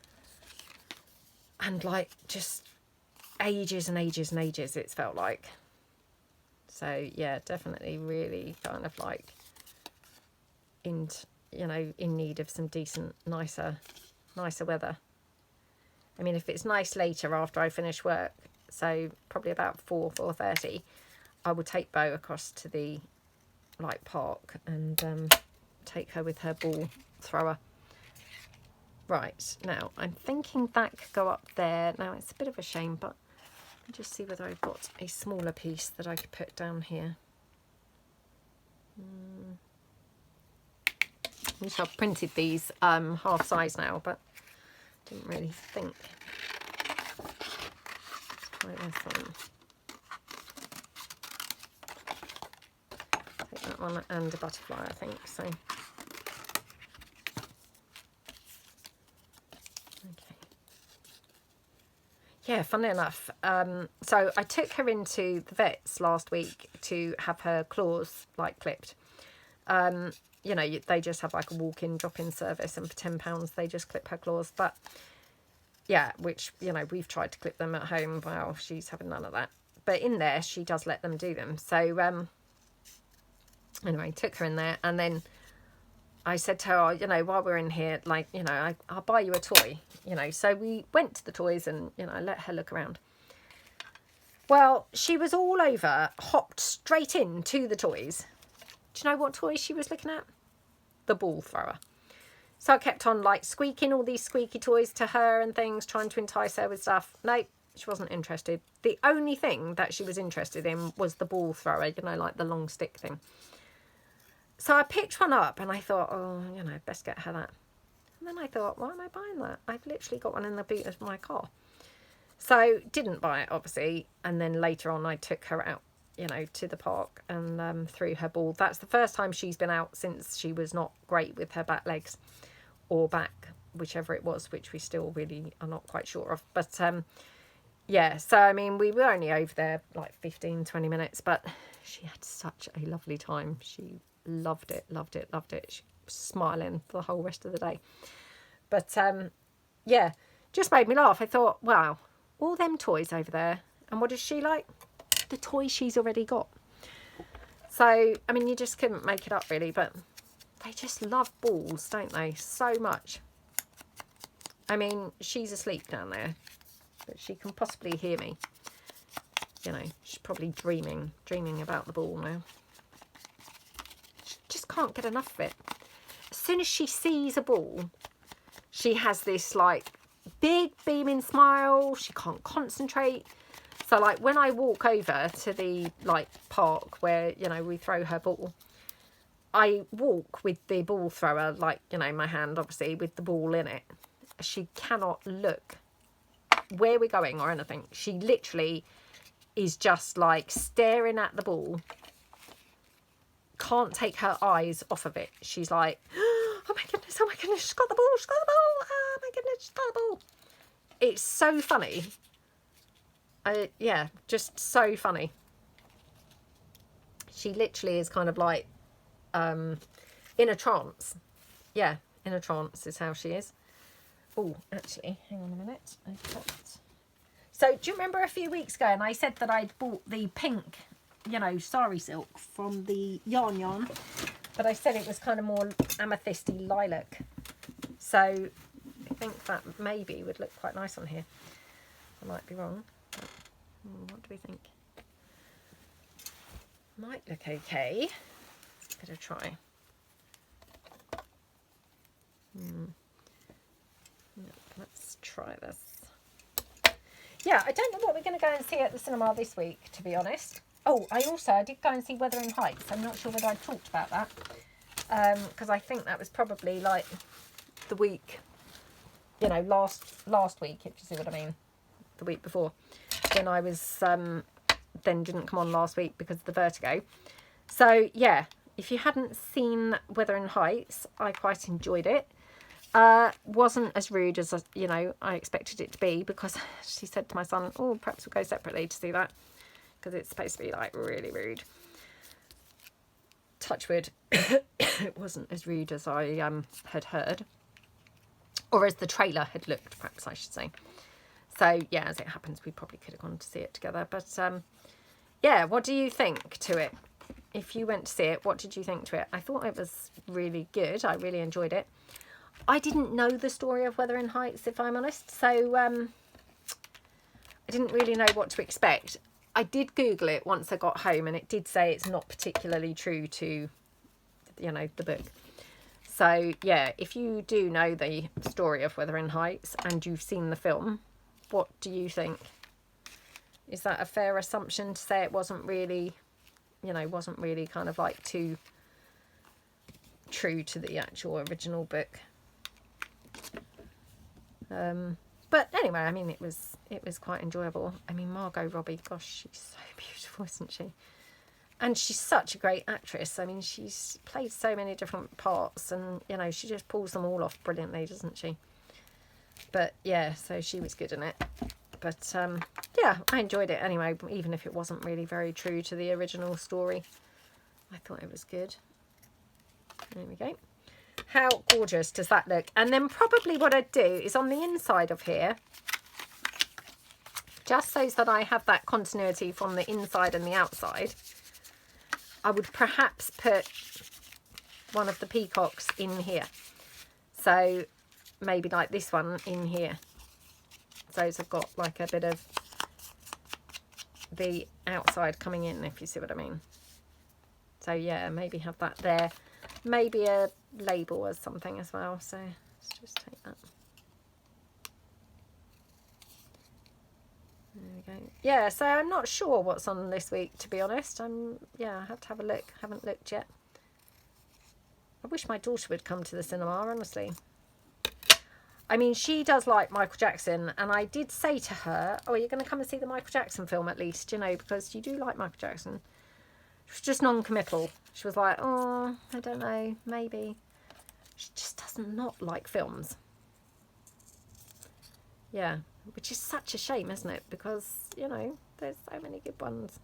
And like just ages and ages and ages, it's felt like. So yeah, definitely really kind of like in need of some decent, nicer weather. I mean, if it's nice later after I finish work, so probably about 4:30, I will take Bo across to the like park and take her with her ball thrower. Right, now I'm thinking that could go up there. Now it's a bit of a shame, but I'll just see whether I've got a smaller piece that I could put down here. So I've printed these half size now, but didn't really think. Let's try this one. Take that one and a butterfly, I think. So. Yeah, funnily enough, so I took her into the vets last week to have her claws like clipped. You know, they just have like a walk-in, drop-in service, and for £10 they just clip her claws. But yeah, which, you know, we've tried to clip them at home. Well, she's having none of that. But in there, she does let them do them. So anyway, took her in there, and then I said to her, oh, you know, while we're in here, like, you know, I'll buy you a toy, you know. So we went to the toys and, you know, I let her look around. Well, she was all over, hopped straight into the toys. Do you know what toy she was looking at? The ball thrower. So I kept on, like, squeaking all these squeaky toys to her and things, trying to entice her with stuff. Nope, she wasn't interested. The only thing that she was interested in was the ball thrower, you know, like the long stick thing. So I picked one up and I thought, oh, you know, best get her that. And then I thought, why am I buying that? I've literally got one in the boot of my car. So didn't buy it, obviously. And then later on I took her out, you know, to the park and threw her ball. That's the first time she's been out since she was not great with her back legs or back, whichever it was, which we still really are not quite sure of. But yeah, so I mean, we were only over there like 15-20 minutes, but she had such a lovely time. She loved it. She was smiling for the whole rest of the day. But yeah, just made me laugh. I thought, wow, all them toys over there, and what is she like? The toy she's already got. So I mean, you just couldn't make it up really, but they just love balls, don't they, so much. I mean, she's asleep down there, but she can possibly hear me. You know, she's probably dreaming about the ball now. Just can't get enough of it. As soon as she sees a ball, she has this like big beaming smile. She can't concentrate. So like when I walk over to the like park where, you know, we throw her ball, I walk with the ball thrower, like, you know, my hand obviously with the ball in it. She cannot look where we're going or anything. She literally is just like staring at the ball. Can't take her eyes off of it. She's like, oh my goodness, she's got the ball, oh my goodness, she's got the ball. It's so funny. Yeah, just so funny. She literally is kind of like in a trance. Yeah, in a trance is how she is. Oh, actually, hang on a minute. So do you remember a few weeks ago and I said that I'd bought the pink, you know, sari silk from the Yarn, but I said it was kind of more amethysty lilac. So I think that maybe would look quite nice on here. I might be wrong. But, what do we think? Might look okay. Let's give it a try. Let's try this. Yeah, I don't know what we're going to go and see at the cinema this week, to be honest. Oh, I did go and see Wuthering Heights. I'm not sure whether I talked about that. Because I think that was probably like the week you know, last week, if you see what I mean, the week before, when I was, then didn't come on last week because of the vertigo. So, yeah, if you hadn't seen Wuthering Heights, I quite enjoyed it. Wasn't as rude as, you know, I expected it to be, because she said to my son, oh, perhaps we'll go separately to see that, because it's supposed to be, like, really rude. Touch wood. It wasn't as rude as I had heard, or as the trailer had looked, perhaps I should say. So, yeah, as it happens, we probably could have gone to see it together. But, yeah, what do you think to it? If you went to see it, what did you think to it? I thought it was really good. I really enjoyed it. I didn't know the story of Wuthering Heights, if I'm honest. So, I didn't really know what to expect. I did Google it once I got home, and it did say it's not particularly true to, you know, the book. So, yeah, if you do know the story of Wuthering Heights and you've seen the film, what do you think? Is that a fair assumption to say it wasn't really, you know, wasn't really kind of like too true to the actual original book? But anyway, I mean, it was quite enjoyable. I mean, Margot Robbie, gosh, she's so beautiful, isn't she? And she's such a great actress. I mean, she's played so many different parts, and, you know, she just pulls them all off brilliantly, doesn't she? But, yeah, so she was good in it. But, yeah, I enjoyed it anyway, even if it wasn't really very true to the original story. I thought it was good. There we go. How gorgeous does that look? And then probably what I'd do is on the inside of here, just so that I have that continuity from the inside and the outside, I would perhaps put one of the peacocks in here. So maybe like this one in here. So I've got like a bit of the outside coming in, if you see what I mean. So yeah, maybe have that there. Maybe a label or something as well. So let's just take that. There we go. Yeah, so I'm not sure what's on this week, to be honest. Yeah, I have to have a look. Haven't looked yet. I wish my daughter would come to the cinema, honestly. I mean, she does like Michael Jackson, and I did say to her, oh, you're going to come and see the Michael Jackson film at least, you know, because you do like Michael Jackson. She was just non-committal. She was like, oh, I don't know, maybe. She just does not like films. Yeah, which is such a shame, isn't it? Because, you know, there's so many good ones.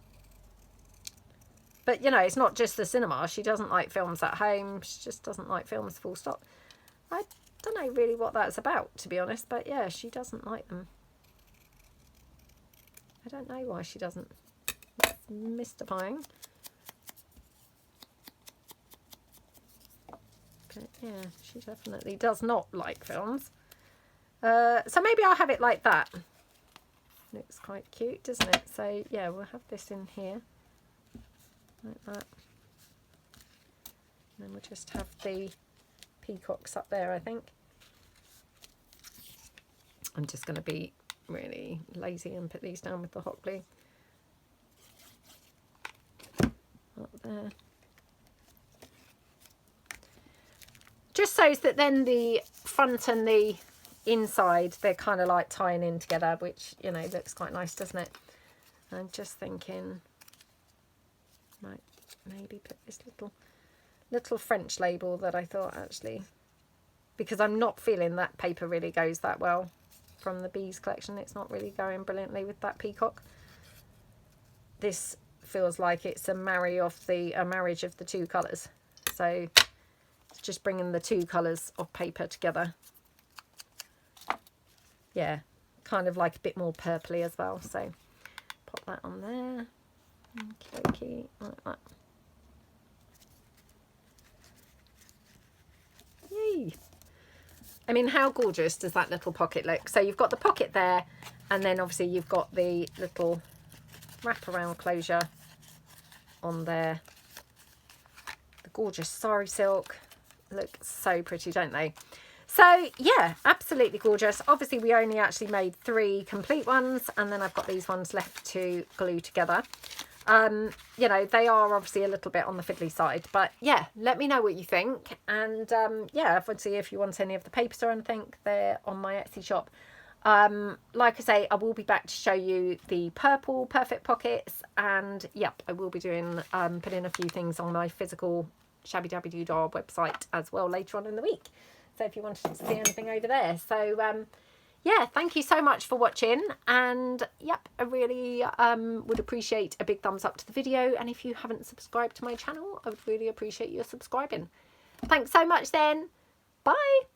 But, you know, it's not just the cinema. She doesn't like films at home. She just doesn't like films full stop. I don't know really what that's about, to be honest. But, yeah, she doesn't like them. I don't know why she doesn't. It's mystifying. But, yeah, she definitely does not like films. So maybe I'll have it like that. Looks quite cute, doesn't it? So, yeah, we'll have this in here. Like that. And then we'll just have the peacocks up there, I think. I'm just going to be really lazy and put these down with the hot glue. Up there. Just so that then the front and the inside, they're kind of like tying in together, which, you know, looks quite nice, doesn't it? I'm just thinking, might maybe put this little French label that I thought actually, because I'm not feeling that paper really goes that well from the bees collection. It's not really going brilliantly with that peacock. This feels like it's a marriage of the two colours. So it's just bringing the two colours of paper together. Yeah, kind of like a bit more purpley as well. So pop that on there. Okay, like that. Yay! I mean, how gorgeous does that little pocket look? So you've got the pocket there, and then obviously you've got the little wraparound closure on there. The gorgeous sari silk. Look so pretty, don't they? So yeah, absolutely gorgeous. Obviously we only actually made 3 complete ones, and then I've got these ones left to glue together. You know, they are obviously a little bit on the fiddly side, but yeah, let me know what you think. And yeah, obviously if you want any of the papers or anything, they're on my Etsy shop. Like I say, I will be back to show you the purple perfect pockets, and yep, I will be doing putting a few things on my physical Shabby Dabby Doodah website as well later on in the week, so if you wanted to see anything over there. So yeah, thank you so much for watching, and yep, I really would appreciate a big thumbs up to the video, and if you haven't subscribed to my channel, I would really appreciate your subscribing. Thanks so much then. Bye.